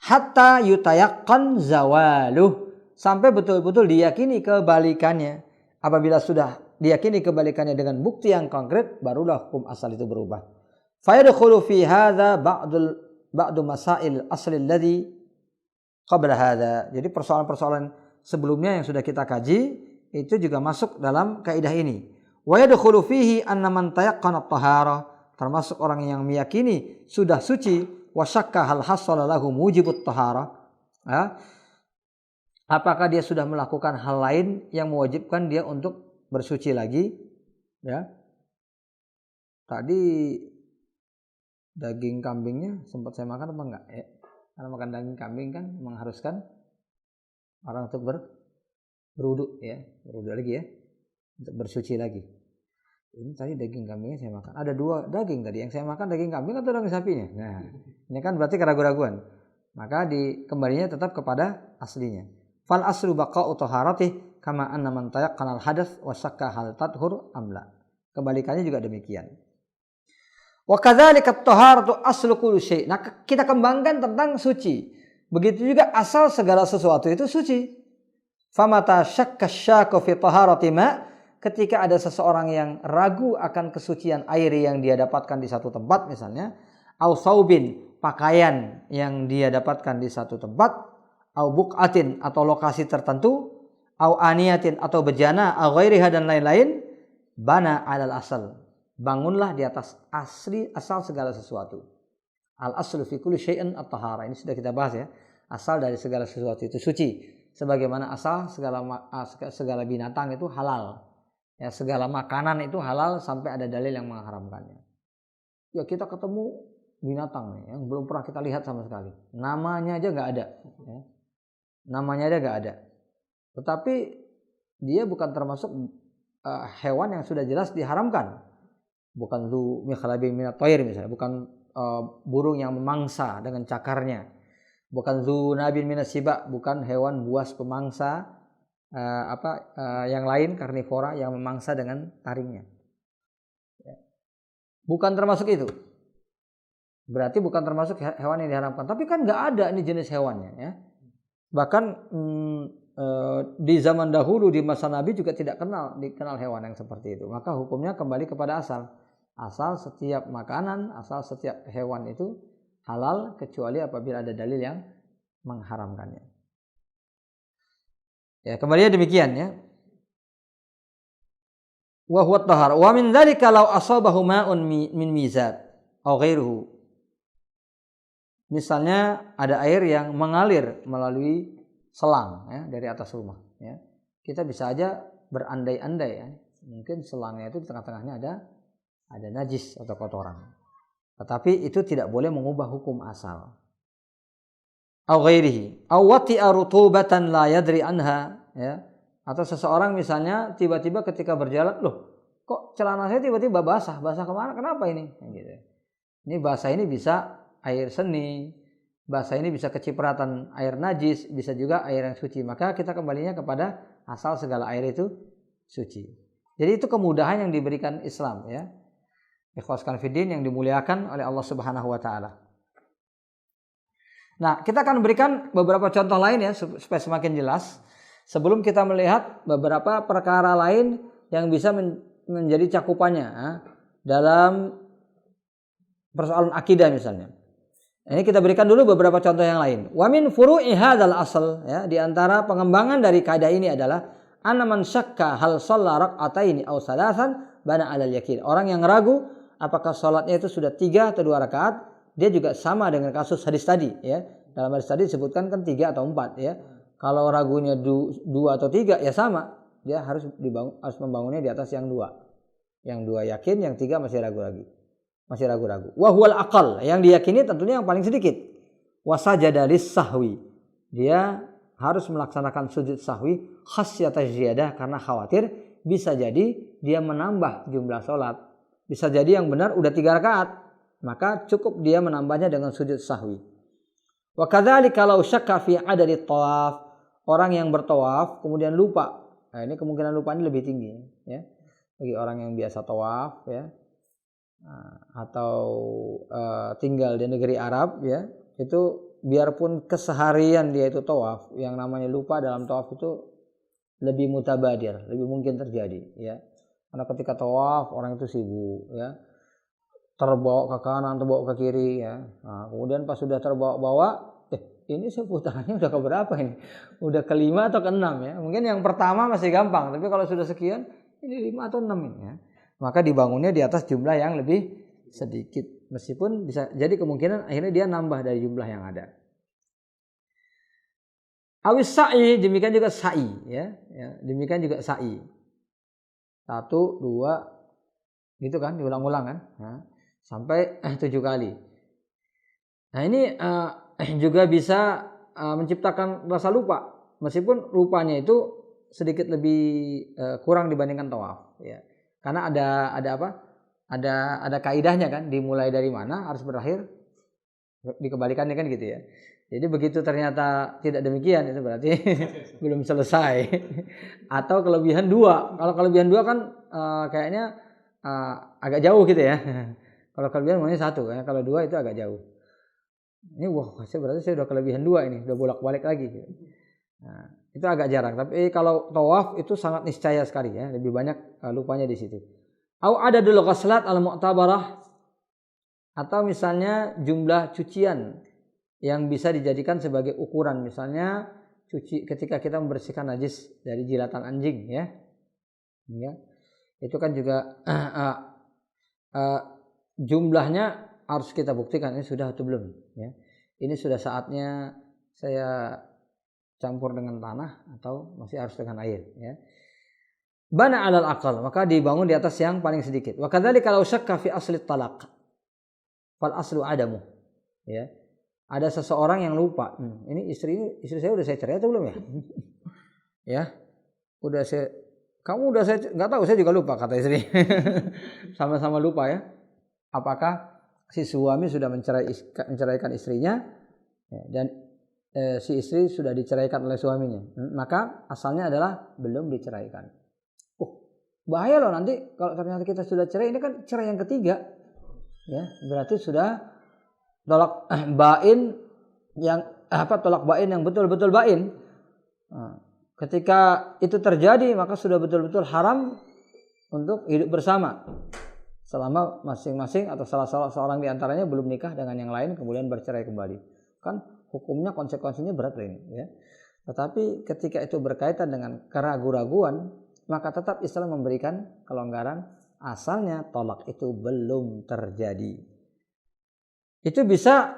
Hatta yutayaqqan zawaluh, sampai betul-betul diyakini kebalikannya. Apabila sudah diyakini kebalikannya dengan bukti yang konkret, barulah hukum asal itu berubah. Fayadkhulu fi hadza ba'du masail asli alladhi qabla hadza. Jadi persoalan-persoalan sebelumnya yang sudah kita kaji itu juga masuk dalam kaidah ini. Wa yadkhulu fihi anna man tayaqqana at-tahara, termasuk orang yang meyakini sudah suci, wa syakka hal hasala lahu mujibut tahara, ya, apakah dia sudah melakukan hal lain yang mewajibkan dia untuk bersuci lagi, ya. Tadi daging kambingnya sempat saya makan apa enggak, ya? Karena makan daging kambing kan mengharuskan orang untuk berwudu, ya, berwudu lagi, ya, untuk bersuci lagi. Ini tadi daging kambingnya saya makan. Ada 2 daging tadi. Yang saya makan daging kambing atau daging sapinya? Nah, ini kan berarti keraguan-raguan. Maka dikembalinya tetap kepada aslinya. Fal aslu baqa'u taharatih kama anna man tayaqqana al hadath wa syakka hal tathur amla. Kebalikannya juga demikian. Wa kadzalika at-taharatu aslu kulli syai'. Nah, kita kembangkan tentang suci. Begitu juga asal segala sesuatu itu suci. Famata syakka syakku fi taharati ma, ketika ada seseorang yang ragu akan kesucian air yang dia dapatkan di satu tempat misalnya, au saubin, pakaian yang dia dapatkan di satu tempat, au buqatin atau lokasi tertentu, au aniyatin atau bejana, au ghairiha dan lain-lain, bana alal asal, bangunlah di atas asal segala sesuatu. Al aslu fi kulli syai'in at-tahara. Ini sudah kita bahas, ya. Asal dari segala sesuatu itu suci. sebagaimana asal segala binatang itu halal. Ya, segala makanan itu halal sampai ada dalil yang mengharamkannya. Ya, kita ketemu binatang nih yang belum pernah kita lihat sama sekali. Namanya aja nggak ada. Ya. Namanya aja nggak ada. Tetapi dia bukan termasuk hewan yang sudah jelas diharamkan. Bukan zu mikhlabin minat thair misalnya, bukan burung yang memangsa dengan cakarnya. Bukan zu nabin minas siba, bukan hewan buas pemangsa yang lain karnivora yang memangsa dengan taringnya. Bukan termasuk itu. Berarti bukan termasuk hewan yang diharamkan. Tapi kan nggak ada ini jenis hewannya. Ya. Bahkan di zaman dahulu di masa Nabi juga tidak dikenal hewan yang seperti itu. Maka hukumnya kembali kepada asal. Asal setiap makanan, asal setiap hewan itu halal kecuali apabila ada dalil yang mengharamkannya. Ya, kembali demikian ya. Wa huwa tahar. Wa min dzalika law asabahu ma'un min mizab aw ghairuhu. Misalnya ada air yang mengalir melalui selang ya dari atas rumah ya. Kita bisa aja berandai-andai ya. Mungkin selangnya itu di tengah-tengahnya ada najis atau kotoran. Tetapi itu tidak boleh mengubah hukum asal. Aw ghairihi aw wati'a rutubatan la yadri anha ya. Atau seseorang misalnya tiba-tiba ketika berjalan, loh kok celana saya tiba-tiba basah kemana, kenapa ini? Gitu. Ini basah ini bisa air seni, basah ini bisa kecipratan air najis, bisa juga air yang suci. Maka kita kembalinya kepada asal segala air itu suci. Jadi itu kemudahan yang diberikan Islam ya. Ikhwaskan fiddin yang dimuliakan oleh Allah Subhanahu wa taala. Nah, kita akan berikan beberapa contoh lain ya supaya semakin jelas. Sebelum kita melihat beberapa perkara lain yang bisa menjadi cakupannya dalam persoalan akidah misalnya. Ini kita berikan dulu beberapa contoh yang lain. Wa min furu'i hadzal asal ya, di antara pengembangan dari kaidah ini adalah anna man syakka hal shalla rak'ataini aw salasan bana 'alal yakin. Orang yang ragu apakah salatnya itu sudah 3 atau 2 rakaat, dia juga sama dengan kasus hadis tadi ya. Dalam hadis tadi disebutkan kan 3 atau 4 ya. Kalau ragunya 2 atau 3 ya sama, dia harus membangunnya di atas yang 2. Yang 2 yakin, yang 3 masih ragu-ragu. Wa huwal aqal, yang diyakini tentunya yang paling sedikit. Wa sajada lis sahwi. Dia harus melaksanakan sujud sahwi khasyata ziyadah karena khawatir bisa jadi dia menambah jumlah salat. Bisa jadi yang benar udah 3 rakaat, maka cukup dia menambahnya dengan sujud sahwi. Wa kadzalika law syakka fi adadi tawaf, orang yang bertawaf kemudian lupa. Nah, ini kemungkinan lupa ini lebih tinggi ya. Bagi orang yang biasa tawaf ya. Atau tinggal di negeri Arab ya, itu biarpun keseharian dia itu tawaf, yang namanya lupa dalam tawaf itu lebih mutabadir, lebih mungkin terjadi ya. Karena ketika tawaf orang itu sibuk ya, terbawa ke kanan, terbawa ke kiri ya. Nah, kemudian pas sudah terbawa-bawa, ini seputarannya udah ke berapa ini? Udah ke-5 atau ke-6 ya. Mungkin yang pertama masih gampang, tapi kalau sudah sekian, ini 5 atau 6 ini ya. Maka dibangunnya di atas jumlah yang lebih sedikit. Meskipun bisa jadi kemungkinan akhirnya dia nambah dari jumlah yang ada. Awis sa'i, demikian juga sa'i ya. Demikian juga sa'i. 1, 2 gitu kan, diulang-ulang kan. Nah, sampai 7 kali. Nah, ini juga bisa menciptakan rasa lupa. Meskipun lupanya itu sedikit lebih kurang dibandingkan tawaf ya. Karena ada apa? Ada kaidahnya kan, dimulai dari mana harus berakhir dikembalikannya kan gitu ya. Jadi begitu ternyata tidak demikian itu berarti belum selesai. Atau kelebihan 2. Kalau kelebihan 2 kan kayaknya agak jauh gitu ya. Kalau kelebihan maunya 1 ya. Kalau 2 itu agak jauh. Ini berarti saya udah kelebihan 2 ini, udah bolak-balik lagi. Nah, itu agak jarang. Tapi kalau tawaf itu sangat niscaya sekali ya, lebih banyak lupanya di situ. Au adadul ghuslat al-mu'tabarah, atau misalnya jumlah cucian yang bisa dijadikan sebagai ukuran. Misalnya ketika kita membersihkan najis dari jilatan anjing ya. Itu kan juga jumlahnya harus kita buktikan ini sudah atau belum ya. Ini sudah saatnya saya campur dengan tanah atau masih harus dengan air, ya. Bana 'alal aqal, maka dibangun di atas yang paling sedikit. Wa kadzalika law syakka fi asli talaq fal aslu adamu, ya. Ada seseorang yang lupa, ini istri saya udah saya cerai atau belum ya? Ya, kamu udah saya nggak tahu, saya juga lupa kata istri. Sama-sama lupa ya. Apakah si suami sudah menceraikan istrinya, ya, dan si istri sudah diceraikan oleh suaminya? Maka asalnya adalah belum diceraikan. Bahaya loh nanti kalau ternyata kita sudah cerai, ini kan cerai yang ketiga, ya, berarti sudah tolak bain yang tolak bain yang betul-betul bain. Ketika itu terjadi maka sudah betul-betul haram untuk hidup bersama selama masing-masing atau salah seorang di antaranya belum nikah dengan yang lain kemudian bercerai kembali. Kan hukumnya konsekuensinya berat ini, ya. Tetapi ketika itu berkaitan dengan keraguan-raguan, maka tetap Islam memberikan kelonggaran asalnya tolak itu belum terjadi. Itu bisa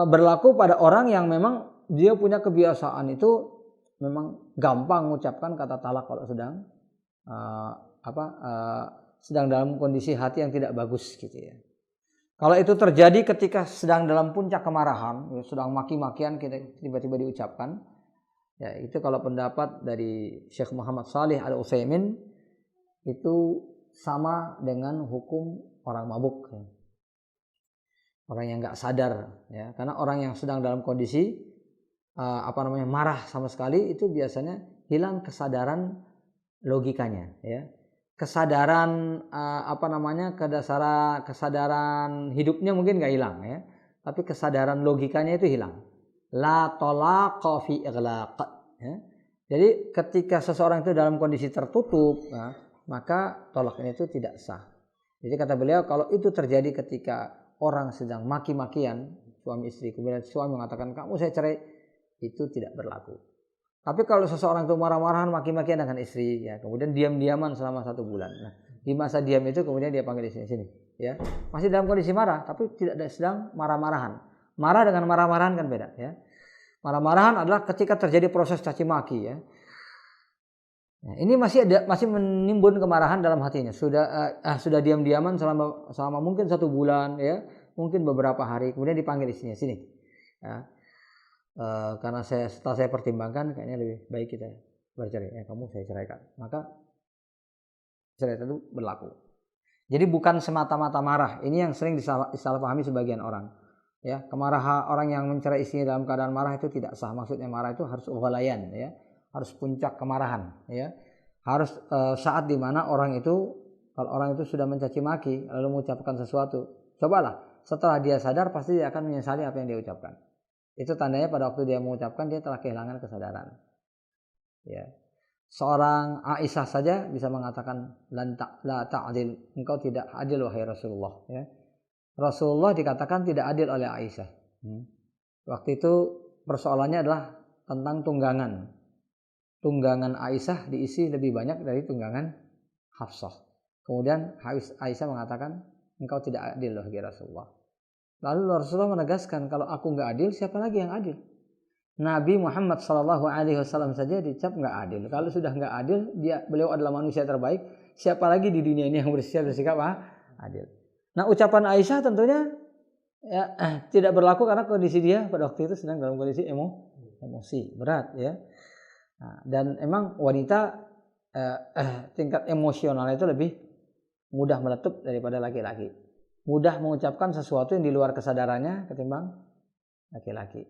berlaku pada orang yang memang dia punya kebiasaan itu memang gampang mengucapkan kata talak kalau sedang sedang dalam kondisi hati yang tidak bagus gitu ya. Kalau itu terjadi ketika sedang dalam puncak kemarahan, ya, sedang maki-makian kita tiba-tiba diucapkan, ya itu kalau pendapat dari Syekh Muhammad Shalih Al-Utsaimin itu sama dengan hukum orang mabuk, ya. Orang yang nggak sadar, ya, karena orang yang sedang dalam kondisi marah sama sekali itu biasanya hilang kesadaran logikanya, ya, kesadaran kesadaran hidupnya mungkin nggak hilang, ya, tapi kesadaran logikanya itu hilang. La talaqa fi ighlaq, ya. Jadi ketika seseorang itu dalam kondisi tertutup, maka tolaknya itu tidak sah. Jadi kata beliau kalau itu terjadi ketika orang sedang maki-makian suami istri, kemudian suami mengatakan kamu saya cerai, itu tidak berlaku. Tapi kalau seseorang itu marah-marahan maki-makian dengan istri, ya, kemudian diam-diaman selama 1 bulan. Nah, di masa diam itu kemudian dia panggil di sini, ya. Masih dalam kondisi marah, tapi tidak sedang marah-marahan. Marah dengan marah-marahan kan beda, ya. Marah-marahan adalah ketika terjadi proses caci maki, ya. Nah, ini masih menimbun kemarahan dalam hatinya. Sudah diam-diaman selama mungkin 1 bulan, ya, mungkin beberapa hari, kemudian dipanggil istrinya sini. Ya. Karena setelah saya pertimbangkan kayaknya lebih baik kita bercerai. Kamu saya ceraikan. Maka cerai itu berlaku. Jadi bukan semata-mata marah. Ini yang sering disalahpahami sebagian orang. Ya, kemarahan orang yang mencerai istrinya dalam keadaan marah itu tidak sah. Maksudnya marah itu harus ghalayan, ya. Harus puncak kemarahan, ya. Harus saat dimana kalau orang itu sudah mencaci maki lalu mengucapkan sesuatu, cobalah setelah dia sadar pasti dia akan menyesali apa yang dia ucapkan. Itu tandanya pada waktu dia mengucapkan dia telah kehilangan kesadaran, ya. Seorang Aisyah saja bisa mengatakan la ta'dil, engkau tidak adil wahai Rasulullah, ya. Rasulullah dikatakan tidak adil oleh Aisyah. Waktu itu persoalannya adalah tentang tunggangan. Tunggangan Aisyah diisi lebih banyak dari tunggangan Hafsah. Kemudian Aisyah mengatakan engkau tidak adil wahai Rasulullah. Lalu Rasulullah menegaskan kalau aku nggak adil siapa lagi yang adil? Nabi Muhammad SAW saja dicap nggak adil. Kalau sudah nggak adil, beliau adalah manusia terbaik. Siapa lagi di dunia ini yang bersikap adil? Nah, ucapan Aisyah tentunya ya, tidak berlaku karena kondisi dia pada waktu itu sedang dalam kondisi emosi berat, ya. Nah, dan emang wanita tingkat emosionalnya itu lebih mudah meletup daripada laki-laki. Mudah mengucapkan sesuatu yang di luar kesadarannya ketimbang laki-laki.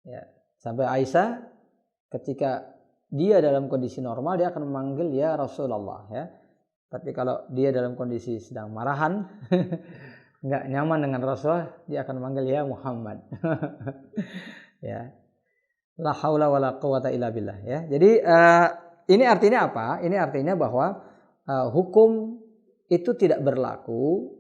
Ya, sampai Aisyah ketika dia dalam kondisi normal dia akan memanggil ya Rasulullah, ya. Tapi kalau dia dalam kondisi sedang marahan, nggak nyaman dengan Rasulullah, dia akan memanggil ya Muhammad. Ya. La haula wala quwata illa billah, ya. Jadi ini artinya apa? Ini artinya bahwa hukum itu tidak berlaku.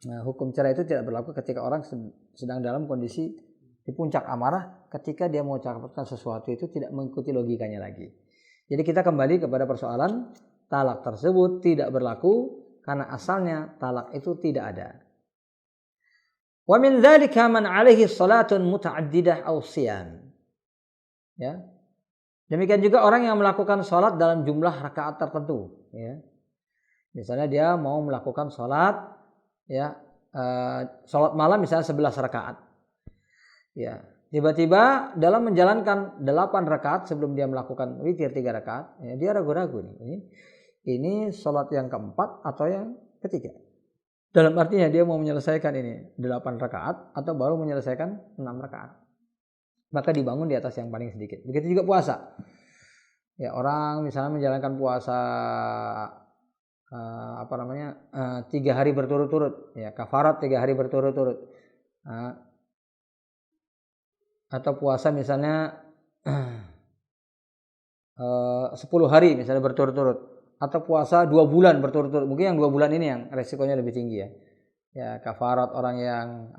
Hukum cerai itu tidak berlaku ketika orang sedang dalam kondisi di puncak amarah, ketika dia mengucapkan sesuatu itu tidak mengikuti logikanya lagi. Jadi kita kembali kepada persoalan talak tersebut tidak berlaku karena asalnya talak itu tidak ada. Wa min dzalika man alaihi salatun muta'addidah aw siyam. Ya. Demikian juga orang yang melakukan sholat dalam jumlah rakaat tertentu. Ya. Misalnya dia mau melakukan sholat, ya, sholat malam misalnya 11 rakaat. Ya. Tiba-tiba dalam menjalankan 8 rakaat sebelum dia melakukan witir 3 rakaat, ya, dia ragu-ragu nih. Ini sholat yang keempat atau yang ketiga. Dalam artinya dia mau menyelesaikan ini 8 rakaat atau baru menyelesaikan 6 rakaat. Maka dibangun di atas yang paling sedikit. Begitu juga puasa. Ya, orang misalnya menjalankan puasa 3 hari berturut-turut, ya, kafarat 3 hari berturut-turut. Atau puasa misalnya 10 hari misalnya berturut-turut, atau puasa 2 bulan berturut-turut. Mungkin yang 2 bulan ini yang resikonya lebih tinggi ya. Ya, kafarat orang yang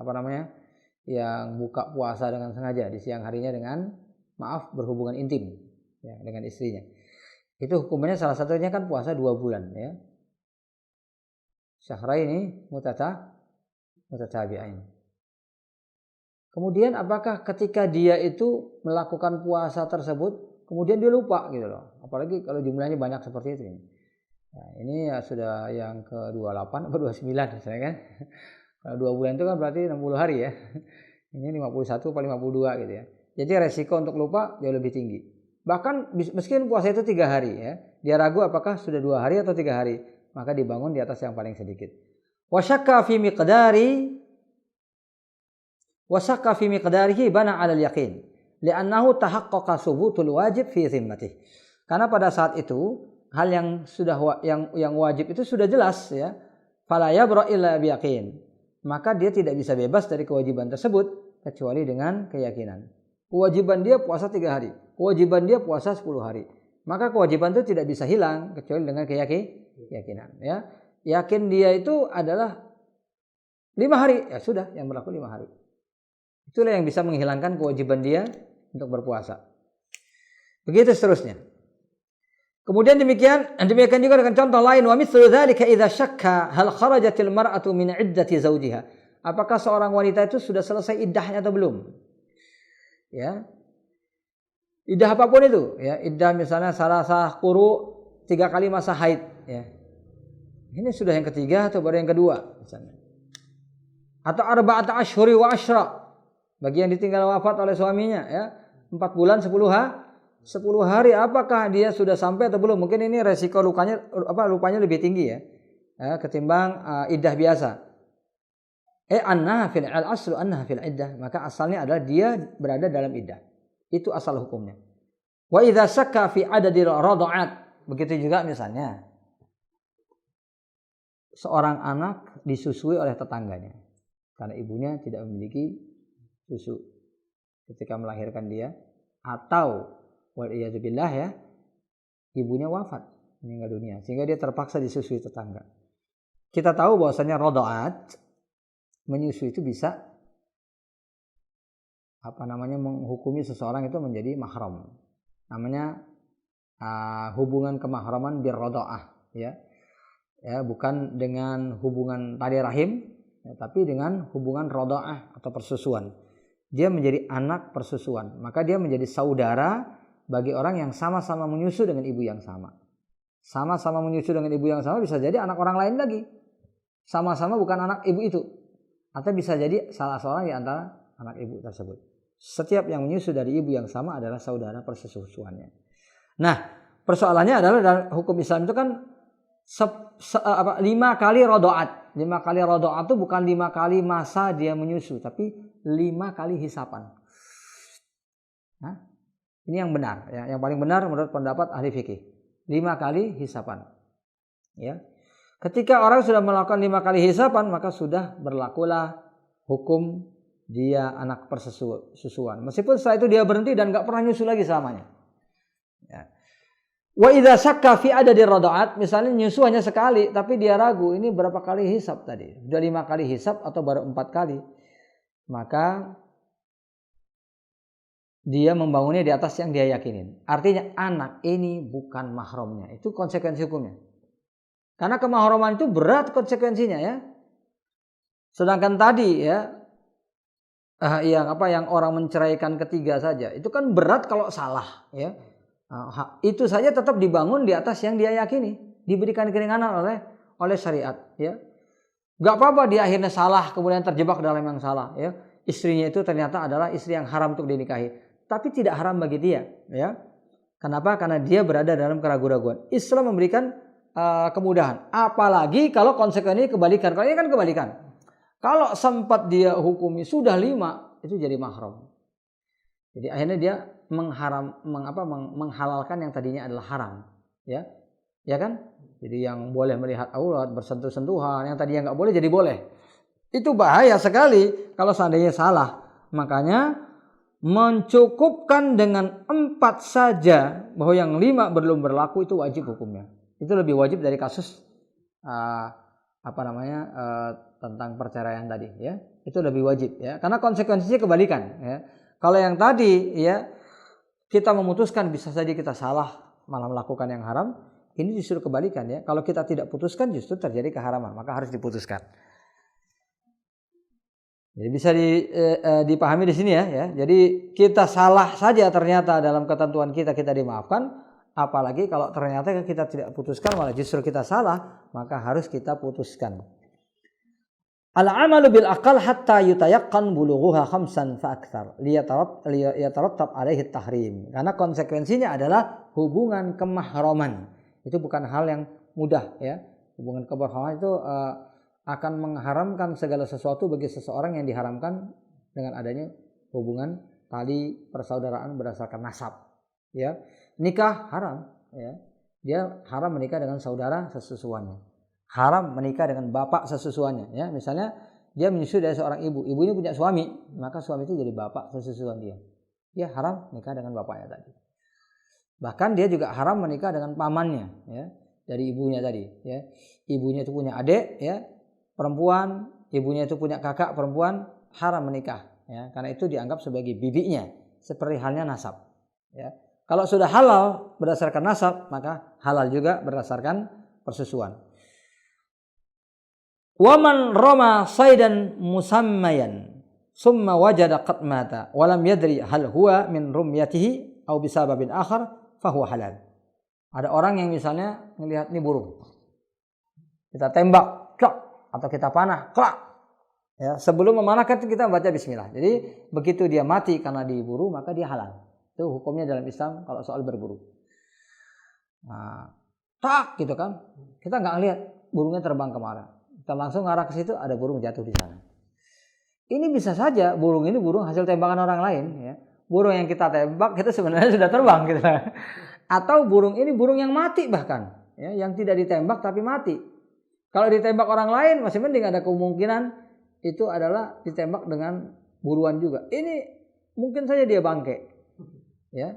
yang buka puasa dengan sengaja di siang harinya dengan berhubungan intim, ya, dengan istrinya. Itu hukumannya salah satunya kan puasa 2 bulan, ya. Syahraini mutatabi'ain. Kemudian apakah ketika dia itu melakukan puasa tersebut kemudian dia lupa gitu loh. Apalagi kalau jumlahnya banyak seperti itu. Nah, ini ya sudah yang ke-28 atau 29 misalnya kan. Kalau 2 bulan itu kan berarti 60 hari ya. Ini 51 atau 52 gitu ya. Jadi resiko untuk lupa jauh lebih tinggi. Bahkan meskipun puasa itu 3 hari ya, dia ragu apakah sudah 2 hari atau 3 hari, maka dibangun di atas yang paling sedikit. Wasyakka fi miqdarihi bana 'ala al-yaqin, li'annahu tahaqqaqa subutul wajib fi zimmatih. Karena pada saat itu hal yang sudah yang wajib itu sudah jelas ya. Fala yabra illa biyaqin. Maka dia tidak bisa bebas dari kewajiban tersebut kecuali dengan keyakinan. Kewajiban dia puasa 3 hari, kewajiban dia puasa 10 hari. Maka kewajiban itu tidak bisa hilang kecuali dengan keyakinan, ya. Yakin dia itu adalah 5 hari, ya sudah yang berlaku 5 hari. Itulah yang bisa menghilangkan kewajiban dia untuk berpuasa. Begitu seterusnya. Kemudian demikian juga dengan contoh lain, wa mithlu dzalika idza syakka hal kharajatil mar'atu min iddati zawjiha. Apakah seorang wanita itu sudah selesai iddahnya atau belum? Ya. Iddah apapun itu, ya, iddah misalnya salasah quru 3 kali masa haid, ya. Ini sudah yang ketiga atau baru yang kedua misalnya. Atau arba'ata asyhuri wa asyra. Bagi yang ditinggal wafat oleh suaminya, ya. 4 bulan 10 hari, apakah dia sudah sampai atau belum? Mungkin ini resiko lupanya lebih tinggi ya, ketimbang iddah biasa. Annaha fil aslu annaha fil iddah, maka asalnya adalah dia berada dalam iddah. Itu asal hukumnya. Wa idza syakka fi adadil rada'at, begitu juga misalnya seorang anak disusui oleh tetangganya karena ibunya tidak memiliki susu ketika melahirkan dia, atau waliyadzubillah ya, ibunya wafat, meninggal dunia, sehingga dia terpaksa disusui tetangga. Kita tahu bahwasanya rada'at, menyusui itu bisa menghukumi seseorang itu menjadi mahram. Namanya hubungan kemahraman birrada'ah, ya. Ya, bukan dengan hubungan tali rahim, ya, tapi dengan hubungan rada'ah atau persusuan. Dia menjadi anak persusuan, maka dia menjadi saudara bagi orang yang sama-sama menyusu dengan ibu yang sama. Sama-sama menyusu dengan ibu yang sama bisa jadi anak orang lain lagi. Sama-sama bukan anak ibu itu. Atau bisa jadi salah seorang di antara anak ibu tersebut. Setiap yang menyusu dari ibu yang sama adalah saudara persusuannya. Nah, persoalannya adalah dalam hukum Islam itu kan 5 kali rada'at. 5 kali rada'at itu bukan 5 kali masa dia menyusu, tapi 5 kali hisapan. Nah, ini yang benar, ya, yang paling benar menurut pendapat ahli fikih. 5 kali hisapan. Ya. Ketika orang sudah melakukan 5 kali hisapan, maka sudah berlakulah hukum dia anak persusuan. Meskipun setelah itu dia berhenti dan enggak pernah nyusu lagi selamanya. Ya. Wa idza syakka fi adadi rada'at, misalnya nyusu hanya sekali tapi dia ragu ini berapa kali hisap tadi? Sudah 5 kali hisap atau baru 4 kali? Maka dia membangunnya di atas yang dia yakinin. Artinya anak ini bukan mahramnya. Itu konsekuensi hukumnya. Karena kemahraman itu berat konsekuensinya ya. Sedangkan tadi ya, yang orang menceraikan ketiga saja. Itu kan berat kalau salah, ya. Itu saja tetap dibangun di atas yang dia yakini, diberikan keringanan oleh syariat, ya. Gak apa-apa dia akhirnya salah, kemudian terjebak dalam yang salah, ya. Istrinya itu ternyata adalah istri yang haram untuk dinikahi, tapi tidak haram bagi dia, ya. Kenapa? Karena dia berada dalam keraguan-raguan. Islam memberikan kemudahan. Apalagi kalau konsekuensinya kebalikan. Kalau ini kan kebalikan. Kalau sempat dia hukumi sudah 5, itu jadi mahram. Jadi akhirnya dia menghalalkan yang tadinya adalah haram, ya, ya kan? Jadi yang boleh melihat aurat, bersentuh-sentuhan, yang tadinya nggak boleh jadi boleh. Itu bahaya sekali kalau seandainya salah. Makanya mencukupkan dengan 4 saja, bahwa yang 5 belum berlaku, itu wajib hukumnya. Itu lebih wajib dari kasus tentang perceraian tadi, ya. Itu lebih wajib, ya, karena konsekuensinya kebalikan, ya. Kalau yang tadi, ya, kita memutuskan bisa saja kita salah malah melakukan yang haram, ini justru kebalikan, ya. Kalau kita tidak putuskan justru terjadi keharaman, maka harus diputuskan. Jadi bisa dipahami di sini, ya. Jadi kita salah saja ternyata dalam ketentuan kita dimaafkan, apalagi kalau ternyata kita tidak putuskan malah justru kita salah, maka harus kita putuskan. Al-amalu bil aqal hatta yutayaqqan bulughuha khamsan fa aktsar liyatarattab alaihi tahrim. Karena konsekuensinya adalah hubungan kemahraman. Itu bukan hal yang mudah, ya. Hubungan kemahraman itu akan mengharamkan segala sesuatu bagi seseorang yang diharamkan dengan adanya hubungan tali persaudaraan berdasarkan nasab, ya. Nikah haram, ya. Dia haram menikah dengan saudara sesusuannya. Haram menikah dengan bapak sesusuannya, ya. Misalnya dia menyusui dari seorang ibu, ibunya punya suami, maka suami itu jadi bapak sesusuan dia. Dia haram nikah dengan bapaknya tadi. Bahkan dia juga haram menikah dengan pamannya, ya, dari ibunya tadi, ya. Ibunya itu punya adik, ya, perempuan, ibunya itu punya kakak perempuan, haram menikah, ya, karena itu dianggap sebagai bibinya, seperti halnya nasab, ya. Kalau sudah halal berdasarkan nasab, maka halal juga berdasarkan persusuan. Waman roma saidan musammayan summa wajada qad mata wa lam yadri hal huwa min rumyatihi aw bisababin akhar fahuwa halal. Ada orang yang misalnya melihat nih burung, kita tembak, klak, atau kita panah, klak, ya. Sebelum memanahkan kita baca bismillah. Jadi begitu dia mati karena diburu, maka dia halal. Itu hukumnya dalam Islam kalau soal berburu. Nah, tak gitu kan, kita nggak lihat burungnya terbang kemana. Kita langsung ngarah ke situ, ada burung jatuh di sana. Ini bisa saja burung ini burung hasil tembakan orang lain, ya. Burung yang kita tembak itu sebenarnya sudah terbang gitu. Atau burung ini burung yang mati bahkan, ya, yang tidak ditembak tapi mati. Kalau ditembak orang lain masih mending, ada kemungkinan itu adalah ditembak dengan buruan juga. Ini mungkin saja dia bangke, ya.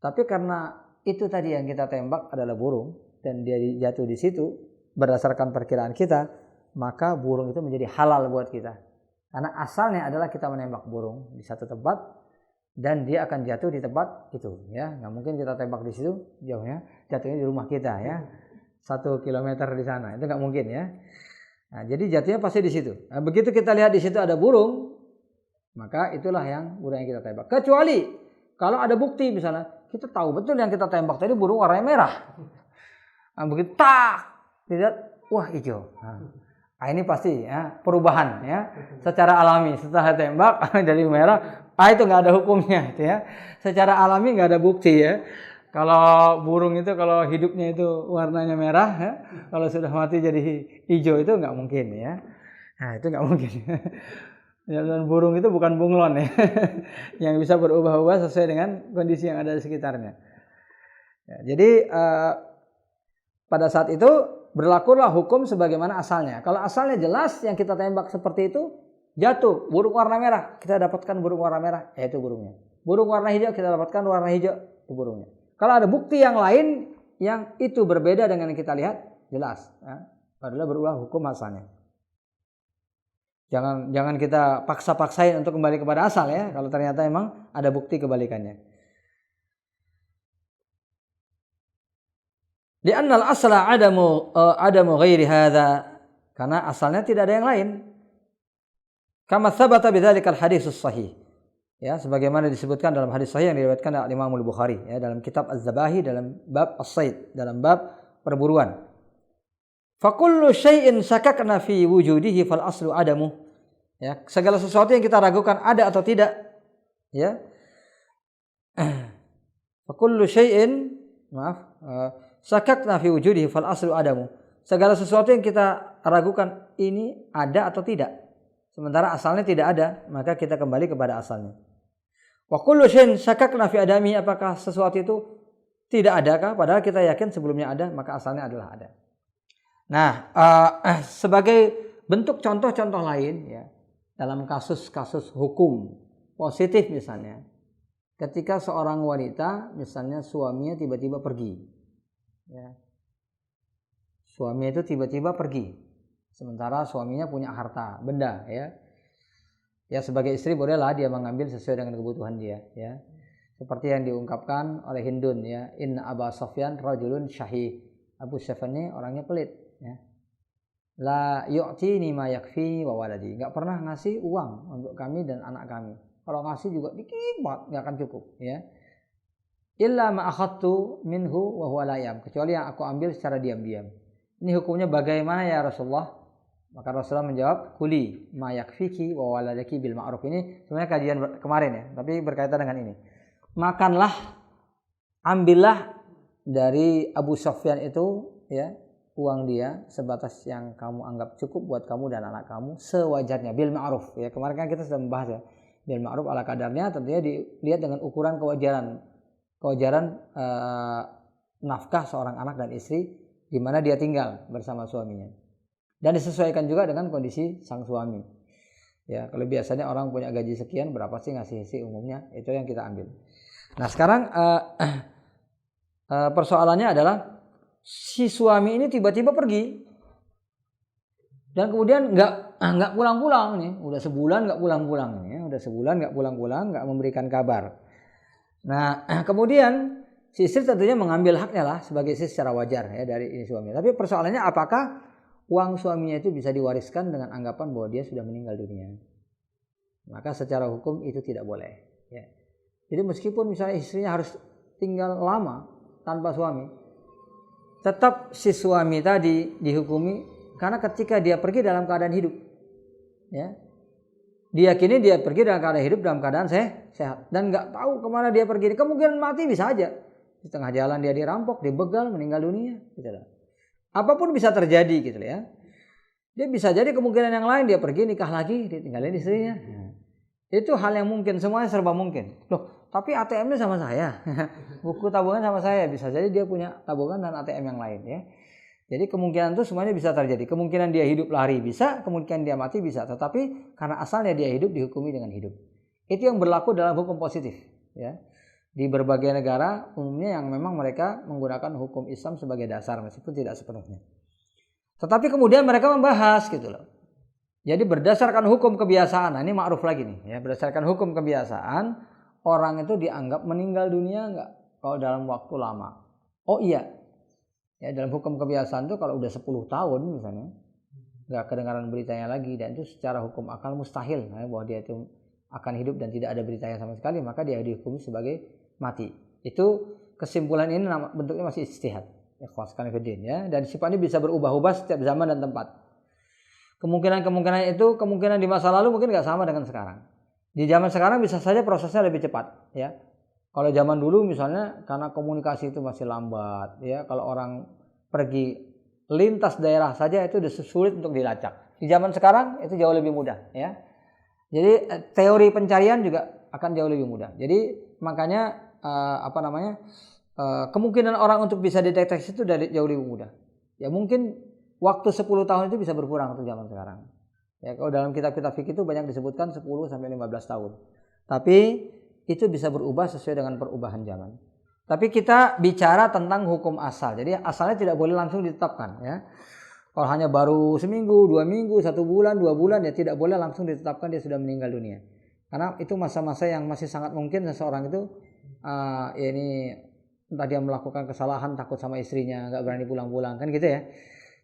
Tapi karena itu tadi yang kita tembak adalah burung dan dia jatuh di situ berdasarkan perkiraan kita, maka burung itu menjadi halal buat kita. Karena asalnya adalah kita menembak burung di satu tempat dan dia akan jatuh di tempat itu, ya. Nggak mungkin kita tembak di situ jauhnya, jatuhnya di rumah kita, ya. 1 kilometer di sana, itu nggak mungkin, ya. Nah, jadi jatuhnya pasti di situ. Nah, begitu kita lihat di situ ada burung, maka itulah yang burung yang kita tembak. Kecuali kalau ada bukti, misalnya kita tahu betul yang kita tembak tadi burung warnanya merah. Nah, begitu tidak, wah hijau. Nah, ini pasti, ya, perubahan, ya, secara alami setelah tembak jadi merah. Itu nggak ada hukumnya, itu, ya. Secara alami nggak ada bukti, ya. Kalau burung itu kalau hidupnya itu warnanya merah, ya, kalau sudah mati jadi hijau itu nggak mungkin, ya. Nah, itu nggak mungkin. Dan burung itu bukan bunglon, ya, yang bisa berubah-ubah sesuai dengan kondisi yang ada di sekitarnya. Ya, jadi pada saat itu berlakulah hukum sebagaimana asalnya. Kalau asalnya jelas yang kita tembak seperti itu, jatuh burung warna merah, kita dapatkan burung warna merah, yaitu burungnya. Burung warna hijau, kita dapatkan warna hijau, itu burungnya. Kalau ada bukti yang lain yang itu berbeda dengan yang kita lihat, jelas, ya, adalah berubah hukum asalnya. Jangan kita paksa-paksain untuk kembali kepada asal, ya, kalau ternyata emang ada bukti kebalikannya. Li'annal asla adamu ghairi hadza, karena asalnya tidak ada yang lain. Kama tsabata bidzalikal haditsus sahih. Ya, sebagaimana disebutkan dalam hadis sahih yang diriwayatkan oleh Imam Al-Bukhari ya, dalam kitab Az-Zabahi dalam bab as-sayd, dalam bab perburuan. Fa kullu syai'in syakakna fi wujudihi fal aslu adamu. Ya, segala sesuatu yang kita ragukan ada atau tidak, ya. Fa kullu syai'in syakakna fi wujudihi fal aslu adamu. Segala sesuatu yang kita ragukan ini ada atau tidak. Sementara asalnya tidak ada, maka kita kembali kepada asalnya. Wa kullu syai'in syakakna fi adami, apakah sesuatu itu tidak adakah? Padahal kita yakin sebelumnya ada, maka asalnya adalah ada. Nah, sebagai bentuk contoh-contoh lain ya, dalam kasus-kasus hukum positif misalnya, ketika seorang wanita misalnya suaminya tiba-tiba pergi, ya. Suami itu tiba-tiba pergi, sementara suaminya punya harta benda, ya. Ya sebagai istri bolehlah dia mengambil sesuai dengan kebutuhan dia, ya. Seperti yang diungkapkan oleh Hindun, ya, Inna Aba Sufyan rajulun syahih. Abu Sufyan ini orangnya pelit, ya. La yu'tini ma yakfi wa waladi. Enggak pernah ngasih uang untuk kami dan anak kami. Kalau ngasih juga dikit banget, enggak akan cukup, ya. Illa ma akhadtu minhu wa huwa la yam. Kecuali yang aku ambil secara diam-diam. Ini hukumnya bagaimana ya Rasulullah? Maka Rasulullah menjawab, kuli ma yakfiki wa waladaki bil ma'ruf. Ini sebenarnya kajian kemarin ya, tapi berkaitan dengan ini. Makanlah, ambillah dari Abu Sufyan itu, ya, uang dia sebatas yang kamu anggap cukup buat kamu dan anak kamu sewajarnya bil ma'ruf. Ya, kemarin kan kita sudah membahas ya. Bil ma'ruf ala kadarnya tentunya dilihat dengan ukuran kewajaran nafkah seorang anak dan istri di mana dia tinggal bersama suaminya. Dan disesuaikan juga dengan kondisi sang suami. Ya, kalau biasanya orang punya gaji sekian, berapa sih ngasih isi umumnya? Itu yang kita ambil. Nah, sekarang persoalannya adalah si suami ini tiba-tiba pergi. Dan kemudian nggak pulang-pulang nih, udah sebulan nggak pulang-pulang nih, ya. Udah sebulan nggak pulang-pulang, nggak memberikan kabar. Nah, kemudian si istri tentunya mengambil haknya lah sebagai istri secara wajar ya dari ini suami. Tapi persoalannya apakah uang suaminya itu bisa diwariskan dengan anggapan bahwa dia sudah meninggal dunia? Maka secara hukum itu tidak boleh. Ya. Jadi meskipun misalnya istrinya harus tinggal lama tanpa suami, tetap si suami tadi dihukumi karena ketika dia pergi dalam keadaan hidup, ya, diyakini dia pergi dalam keadaan hidup, dalam keadaan sehat, dan nggak tahu kemana dia pergi. Kemungkinan mati bisa aja. Di tengah jalan dia dirampok, dibegal, meninggal dunia, gitu lah. Apapun bisa terjadi, gitu ya. Dia bisa jadi kemungkinan yang lain, dia pergi nikah lagi, ditinggalin istrinya. Itu hal yang mungkin, semuanya serba mungkin. Loh, tapi ATM-nya sama saya, buku tabungan sama saya, bisa jadi dia punya tabungan dan ATM yang lain, ya. Jadi kemungkinan itu semuanya bisa terjadi. Kemungkinan dia hidup lari bisa, kemungkinan dia mati bisa. Tetapi karena asalnya dia hidup dihukumi dengan hidup. Itu yang berlaku dalam hukum positif. Ya. Di berbagai negara umumnya yang memang mereka menggunakan hukum Islam sebagai dasar meskipun tidak sepenuhnya. Tetapi kemudian mereka membahas gitu loh. Jadi berdasarkan hukum kebiasaan, nah ini ma'ruf lagi nih. Ya, berdasarkan hukum kebiasaan orang itu dianggap meninggal dunia enggak kalau dalam waktu lama. Oh iya. Ya, dalam hukum kebiasaan itu kalau udah 10 tahun misalnya nggak kedengaran beritanya lagi dan itu secara hukum akal mustahil ya, bahwa dia itu akan hidup dan tidak ada beritanya sama sekali, maka dia dihukumi sebagai mati. Itu kesimpulan ini bentuknya masih ijtihad. Ya, dan sifatnya bisa berubah-ubah setiap zaman dan tempat. Kemungkinan itu kemungkinan di masa lalu mungkin nggak sama dengan sekarang. Di zaman sekarang bisa saja prosesnya lebih cepat, ya. Kalau zaman dulu misalnya karena komunikasi itu masih lambat, ya, kalau orang pergi lintas daerah saja itu sudah sulit untuk dilacak. Di zaman sekarang itu jauh lebih mudah, ya. Jadi teori pencarian juga akan jauh lebih mudah. Jadi makanya kemungkinan orang untuk bisa deteksi itu jauh lebih mudah. Ya mungkin waktu 10 tahun itu bisa berkurang untuk zaman sekarang. Ya, kalau dalam kitab-kitab fikih itu banyak disebutkan 10 sampai 15 tahun. Tapi itu bisa berubah sesuai dengan perubahan zaman. Tapi kita bicara tentang hukum asal. Jadi asalnya tidak boleh langsung ditetapkan, ya. Kalau hanya baru seminggu, 2 minggu, 1 bulan, 2 bulan, ya tidak boleh langsung ditetapkan dia sudah meninggal dunia. Karena itu masa-masa yang masih sangat mungkin seseorang itu ya ini entah dia melakukan kesalahan takut sama istrinya, nggak berani pulang-pulang, kan gitu ya.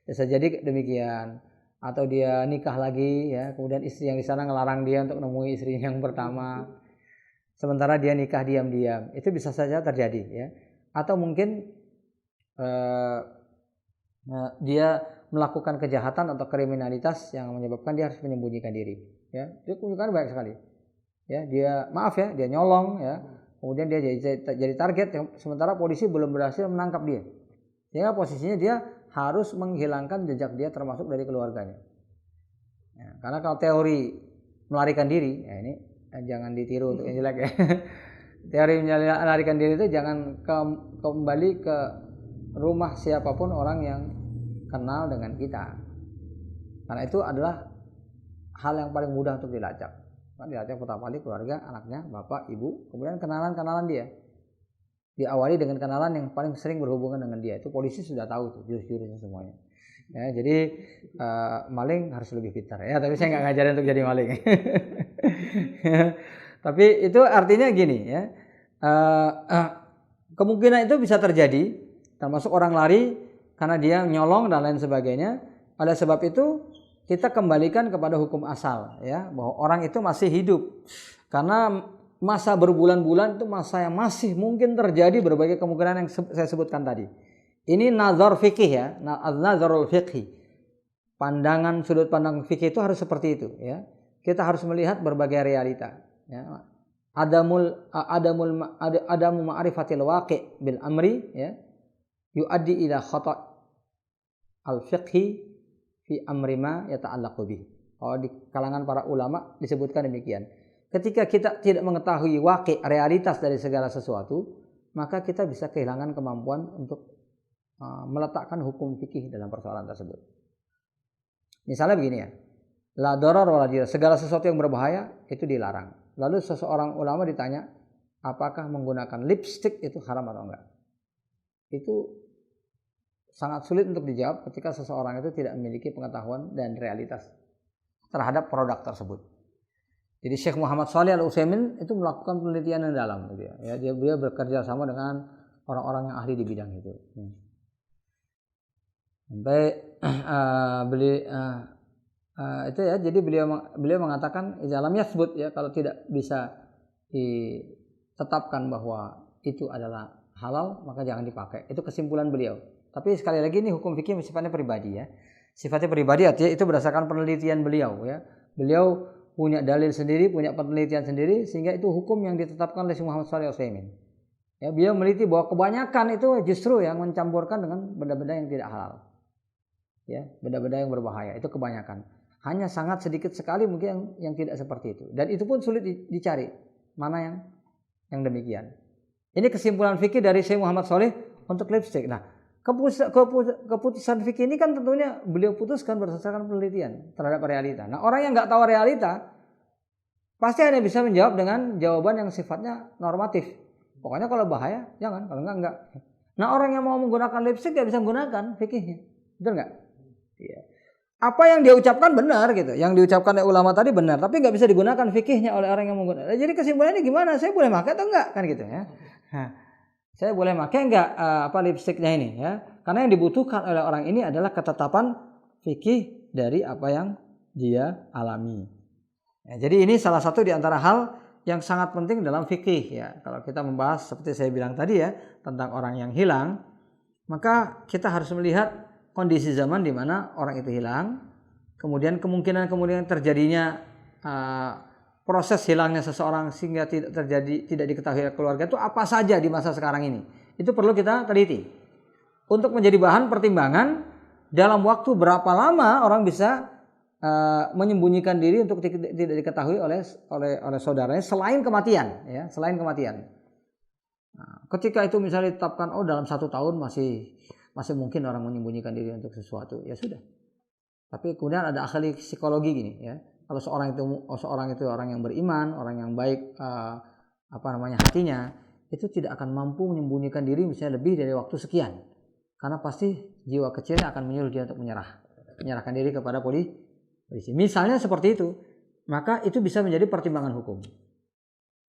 Bisa jadi demikian. atau dia nikah lagi ya, kemudian istri yang di sana ngelarang dia untuk menemui istri yang pertama, sementara dia nikah diam-diam, itu bisa saja terjadi ya. Atau mungkin dia melakukan kejahatan atau kriminalitas yang menyebabkan dia harus menyembunyikan diri ya. Itu kan banyak sekali ya, dia maaf ya, dia nyolong ya, kemudian dia jadi target sementara polisi belum berhasil menangkap dia. Sehingga posisinya dia harus menghilangkan jejak dia termasuk dari keluarganya. Ya, karena kalau teori melarikan diri, ya ini jangan ditiru untuk yang jelek ya. Teori melarikan diri itu jangan kembali ke rumah siapapun orang yang kenal dengan kita. Karena itu adalah hal yang paling mudah untuk dilacak. Dilacak pertama kali keluarga, anaknya, bapak, ibu, kemudian kenalan dia. Diawali dengan kenalan yang paling sering berhubungan dengan dia. Itu polisi sudah tahu tuh jurus-jurusnya semuanya. Ya, jadi maling harus lebih pintar ya. Tapi saya nggak ngajarin untuk jadi maling. Tapi itu artinya gini ya. Kemungkinan itu bisa terjadi, termasuk orang lari karena dia nyolong dan lain sebagainya. Oleh sebab itu kita kembalikan kepada hukum asal ya, bahwa orang itu masih hidup. Karena masa berbulan-bulan itu masa yang masih mungkin terjadi berbagai kemungkinan yang saya sebutkan tadi. Ini nazar fikih ya, nazarul fikih. Pandangan sudut pandang fikih itu harus seperti itu ya. Kita harus melihat berbagai realita ya. Adamu ma'rifatil waqi' bil amri ya. Yuaddi ila khata' al fiqhi fi amri ma yata'allaqu bih. Kalau di kalangan para ulama disebutkan demikian. Ketika kita tidak mengetahui waqi' realitas dari segala sesuatu, maka kita bisa kehilangan kemampuan untuk meletakkan hukum fikih dalam persoalan tersebut. Misalnya begini ya, la darar wala dirar, segala sesuatu yang berbahaya itu dilarang. Lalu seseorang ulama ditanya, apakah menggunakan lipstick itu haram atau enggak? Itu sangat sulit untuk dijawab ketika seseorang itu tidak memiliki pengetahuan dan realitas terhadap produk tersebut. Jadi Syekh Muhammad Shalih Al-Utsaimin itu melakukan penelitian yang dalam gitu ya. Dia bekerja sama dengan orang-orang yang ahli di bidang itu. Sampai itu ya, jadi beliau mengatakan dalam yatsbut ya, kalau tidak bisa ditetapkan bahwa itu adalah halal maka jangan dipakai. Itu kesimpulan beliau. Tapi sekali lagi ini hukum fikih sifatnya pribadi ya. Sifatnya pribadi artinya itu berdasarkan penelitian beliau ya. Beliau punya dalil sendiri, punya penelitian sendiri, sehingga itu hukum yang ditetapkan oleh Syekh Muhammad Shalih Al-Utsaimin. Ya, beliau meneliti bahwa kebanyakan itu justru yang mencampurkan dengan benda-benda yang tidak halal. Ya, benda-benda yang berbahaya itu kebanyakan. Hanya sangat sedikit sekali mungkin yang tidak seperti itu. Dan itu pun sulit dicari mana yang demikian. Ini kesimpulan fikih dari Syekh Muhammad Shalih untuk lipstick. Nah, keputusan fikih ini kan tentunya beliau putuskan berdasarkan penelitian terhadap realita. Nah, orang yang nggak tahu realita pasti hanya bisa menjawab dengan jawaban yang sifatnya normatif. Pokoknya kalau bahaya jangan, kalau enggak. Nah, orang yang mau menggunakan lipstick nggak bisa menggunakan fikihnya, betul nggak? Iya. Apa yang dia ucapkan benar gitu, yang diucapkan oleh ulama tadi benar, tapi nggak bisa digunakan fikihnya oleh orang yang menggunakan. Jadi kesimpulannya gimana? Saya boleh pakai atau enggak kan gitu ya? Saya boleh pakai enggak lipstiknya ini ya? Karena yang dibutuhkan oleh orang ini adalah ketetapan fikih dari apa yang dia alami. Ya, jadi ini salah satu di antara hal yang sangat penting dalam fikih ya. Kalau kita membahas seperti saya bilang tadi ya tentang orang yang hilang, maka kita harus melihat kondisi zaman di mana orang itu hilang, kemudian kemungkinan terjadinya proses hilangnya seseorang sehingga tidak diketahui keluarga itu apa saja di masa sekarang ini. Itu perlu kita teliti untuk menjadi bahan pertimbangan dalam waktu berapa lama orang bisa menyembunyikan diri untuk tidak diketahui oleh saudaranya selain kematian ya, selain kematian. Nah, ketika itu misalnya ditetapkan dalam 1 tahun masih mungkin orang menyembunyikan diri untuk sesuatu, ya sudah. Tapi kemudian ada ahli psikologi gini ya. Kalau seorang itu orang yang beriman, orang yang baik hatinya, itu tidak akan mampu menyembunyikan diri misalnya lebih dari waktu sekian. Karena pasti jiwa kecilnya akan menyuruh dia untuk menyerahkan diri kepada polisi. Misalnya seperti itu, maka itu bisa menjadi pertimbangan hukum.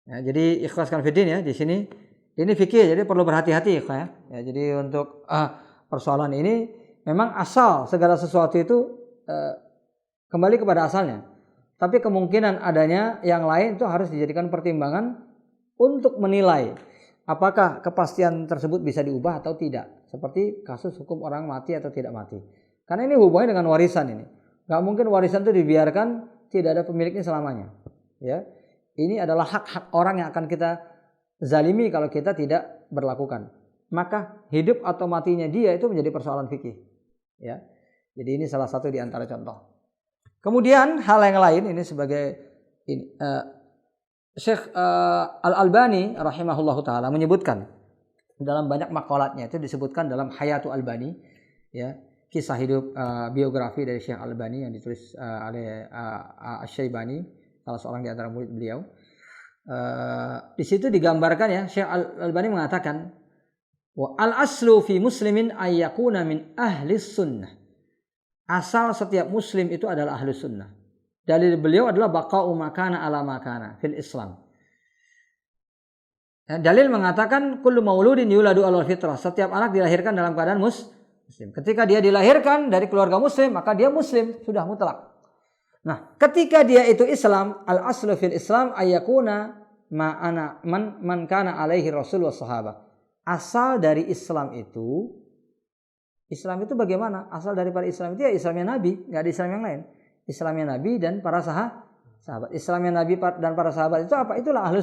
Ya, jadi ikhlaskan fiddin ya di sini. Ini fikih jadi perlu berhati-hati ya. Jadi untuk persoalan ini memang asal segala sesuatu itu kembali kepada asalnya. Tapi kemungkinan adanya yang lain itu harus dijadikan pertimbangan untuk menilai apakah kepastian tersebut bisa diubah atau tidak. Seperti kasus hukum orang mati atau tidak mati. Karena ini hubungannya dengan warisan ini. Gak mungkin warisan itu dibiarkan tidak ada pemiliknya selamanya. Ya, ini adalah hak-hak orang yang akan kita zalimi kalau kita tidak berlakukan. Maka hidup atau matinya dia itu menjadi persoalan fikih. Ya, jadi ini salah satu di antara contoh. Kemudian hal yang lain ini sebagai Syekh Al-Albani rahimahullahu taala menyebutkan dalam banyak makalatnya, itu disebutkan dalam Hayatu Albani, ya, kisah hidup biografi dari Syekh Al-Albani yang ditulis oleh Asy-Syaibani, salah seorang di antara murid beliau. Di situ digambarkan, ya, Syekh Al-Albani mengatakan wa al-aslu fi muslimin ayyakuna min ahli sunnah. Asal setiap muslim itu adalah ahli sunnah. Dalil beliau adalah baqa'u makana ala makana fil Islam. Dalil mengatakan kullu mauludin yuladu alal fitrah. Setiap anak dilahirkan dalam keadaan muslim. Ketika dia dilahirkan dari keluarga muslim, maka dia muslim, sudah mutlak. Nah, ketika dia itu Islam, al-aslu fil Islam ayyakuna man kana alaihi rasul wa sahabah. Asal dari Islam itu bagaimana? Asal daripada Islam itu ya Islamnya Nabi, nggak ada Islam yang lain. Islamnya Nabi dan para sahabat. Islamnya Nabi dan para sahabat itu apa? Itulah ahlu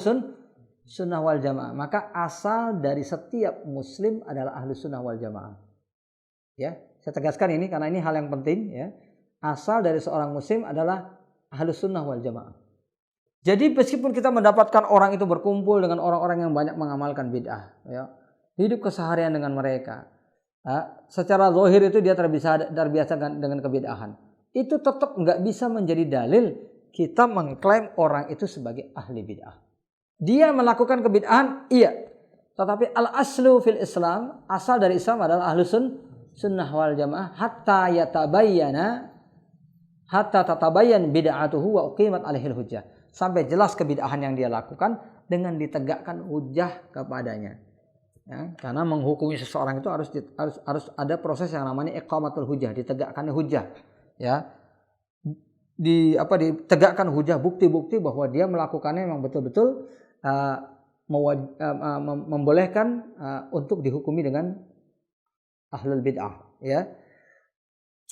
sunnah wal jamaah. Maka asal dari setiap muslim adalah ahlu sunnah wal jamaah. Ya, saya tegaskan ini karena ini hal yang penting. Ya, asal dari seorang muslim adalah ahlu sunnah wal jamaah. Jadi meskipun kita mendapatkan orang itu berkumpul dengan orang-orang yang banyak mengamalkan bid'ah, ya, hidup keseharian dengan mereka. Secara zahir itu dia terbiasa dengan kebid'ahan. Itu tetap nggak bisa menjadi dalil kita mengklaim orang itu sebagai ahli bid'ah. Dia melakukan kebid'ahan, iya. Tetapi al-aslu fil Islam, asal dari Islam adalah ahlu sunnah wal jamaah hatta tatabayyan bid'atuhu wa uqimat alaihil hujjah. Sampai jelas kebid'ahan yang dia lakukan dengan ditegakkan hujjah kepadanya. Ya, karena menghukumi seseorang itu harus ada proses yang namanya iqamatul hujjah, ditegakkannya hujjah, ya, ditegakkan hujjah, bukti-bukti bahwa dia melakukannya memang betul-betul membolehkan untuk dihukumi dengan ahlul bid'ah, ya,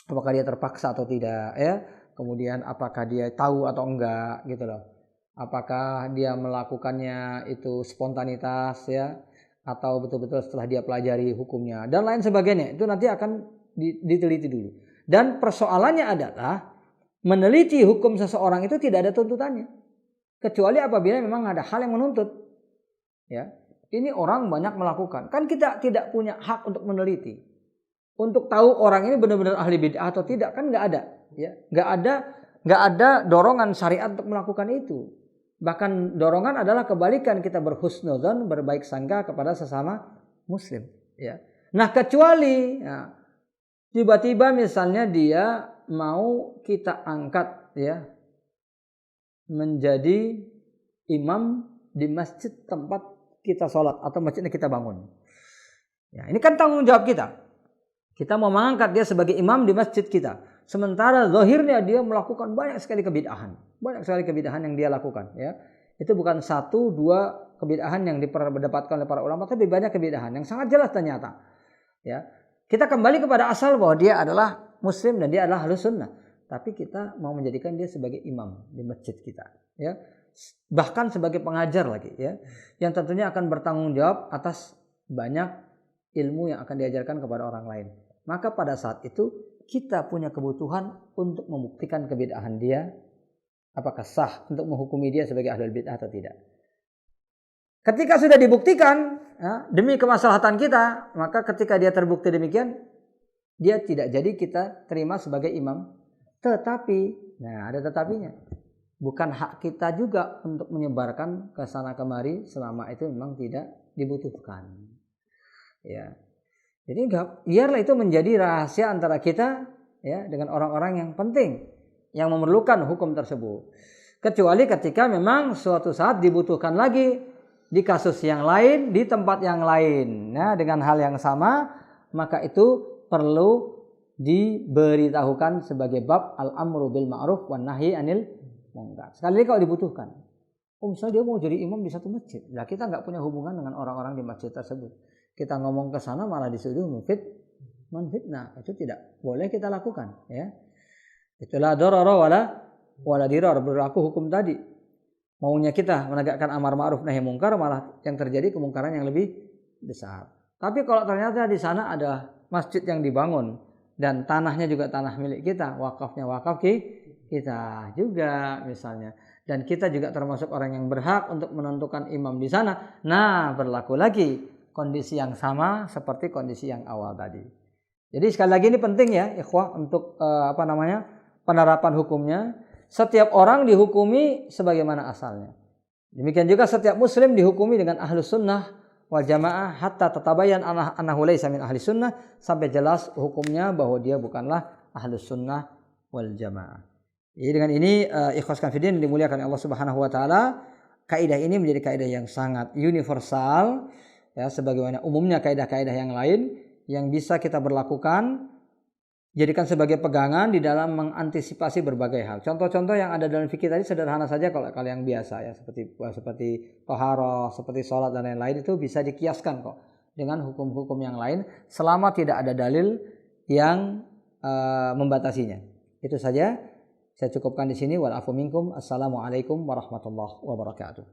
apakah dia terpaksa atau tidak, ya, kemudian apakah dia tahu atau enggak, gitu loh, apakah dia melakukannya itu spontanitas, ya, atau betul-betul setelah dia pelajari hukumnya dan lain sebagainya. Itu nanti akan diteliti dulu. Dan persoalannya adalah meneliti hukum seseorang itu tidak ada tuntutannya, kecuali apabila memang ada hal yang menuntut. Ya, ini orang banyak melakukan, kan kita tidak punya hak untuk meneliti, untuk tahu orang ini benar-benar ahli bid'ah atau tidak, kan nggak ada. Ya, nggak ada dorongan syariat untuk melakukan itu. Bahkan dorongan adalah kebalikan, kita berhusnudzon, berbaik sangka kepada sesama muslim, ya. Nah, kecuali tiba-tiba misalnya dia mau kita angkat, ya, menjadi imam di masjid tempat kita sholat atau masjidnya kita bangun. Ya, ini kan tanggung jawab kita. Kita mau mengangkat dia sebagai imam di masjid kita. Sementara zahirnya dia melakukan banyak sekali kebid'ahan. Banyak sekali kebid'ahan yang dia lakukan, ya. Itu bukan satu dua kebid'ahan yang diperdapatkan oleh para ulama, tapi banyak kebid'ahan yang sangat jelas dan nyata. Ya. Kita kembali kepada asal bahwa dia adalah muslim dan dia adalah ahlus sunnah. Tapi kita mau menjadikan dia sebagai imam di masjid kita, ya. Bahkan sebagai pengajar lagi, ya. Yang tentunya akan bertanggung jawab atas banyak ilmu yang akan diajarkan kepada orang lain. Maka pada saat itu kita punya kebutuhan untuk membuktikan kebid'ahan dia, apakah sah untuk menghukumi dia sebagai ahlul bid'ah atau tidak. Ketika sudah dibuktikan, ya, demi kemaslahatan kita, maka ketika dia terbukti demikian, dia tidak jadi kita terima sebagai imam. Tetapi, nah ada tetapinya, bukan hak kita juga untuk menyebarkan ke sana kemari selama itu memang tidak dibutuhkan. Ya. Jadi biarlah itu menjadi rahasia antara kita, ya, dengan orang-orang yang penting, yang memerlukan hukum tersebut. Kecuali ketika memang suatu saat dibutuhkan lagi di kasus yang lain, di tempat yang lain, ya, dengan hal yang sama, maka itu perlu diberitahukan sebagai bab al-amru bil ma'ruf wan nahyi anil munkar. Sekali lagi kalau dibutuhkan. Misalnya dia mau jadi imam di satu masjid. Nah, kita nggak punya hubungan dengan orang-orang di masjid tersebut. Kita ngomong ke sana malah disuruh menfitnah. Itu tidak boleh kita lakukan, ya. Itulah darara wala dirar, berlaku hukum tadi. Maunya kita menegakkan amar ma'ruf nahi munkar, malah yang terjadi kemungkaran yang lebih besar. Tapi kalau ternyata di sana ada masjid yang dibangun dan tanahnya juga tanah milik kita, wakafnya wakaf kita juga misalnya, dan kita juga termasuk orang yang berhak untuk menentukan imam di sana. Nah, berlaku lagi kondisi yang sama seperti kondisi yang awal tadi. Jadi sekali lagi ini penting ya, ikhwah, untuk penerapan hukumnya. Setiap orang dihukumi sebagaimana asalnya. Demikian juga setiap muslim dihukumi dengan ahlus sunnah wal jamaah hatta tatabayan annahu laysa min ahli sunnah, sampai jelas hukumnya bahwa dia bukanlah ahlus sunnah wal jamaah. Jadi dengan ini ikhwaskan fillah dimuliakan Allah Subhanahu wa taala, kaidah ini menjadi kaidah yang sangat universal ya, sebagaimana umumnya kaidah-kaidah yang lain yang bisa kita berlakukan, jadikan sebagai pegangan di dalam mengantisipasi berbagai hal. Contoh-contoh yang ada dalam fikih tadi sederhana saja kalau yang biasa ya, seperti taharah, seperti sholat dan lain-lain, itu bisa dikiaskan kok dengan hukum-hukum yang lain selama tidak ada dalil yang membatasinya. Itu saja. Saya cukupkan di sini. Wal afu minkum. Assalamualaikum warahmatullahi wabarakatuh.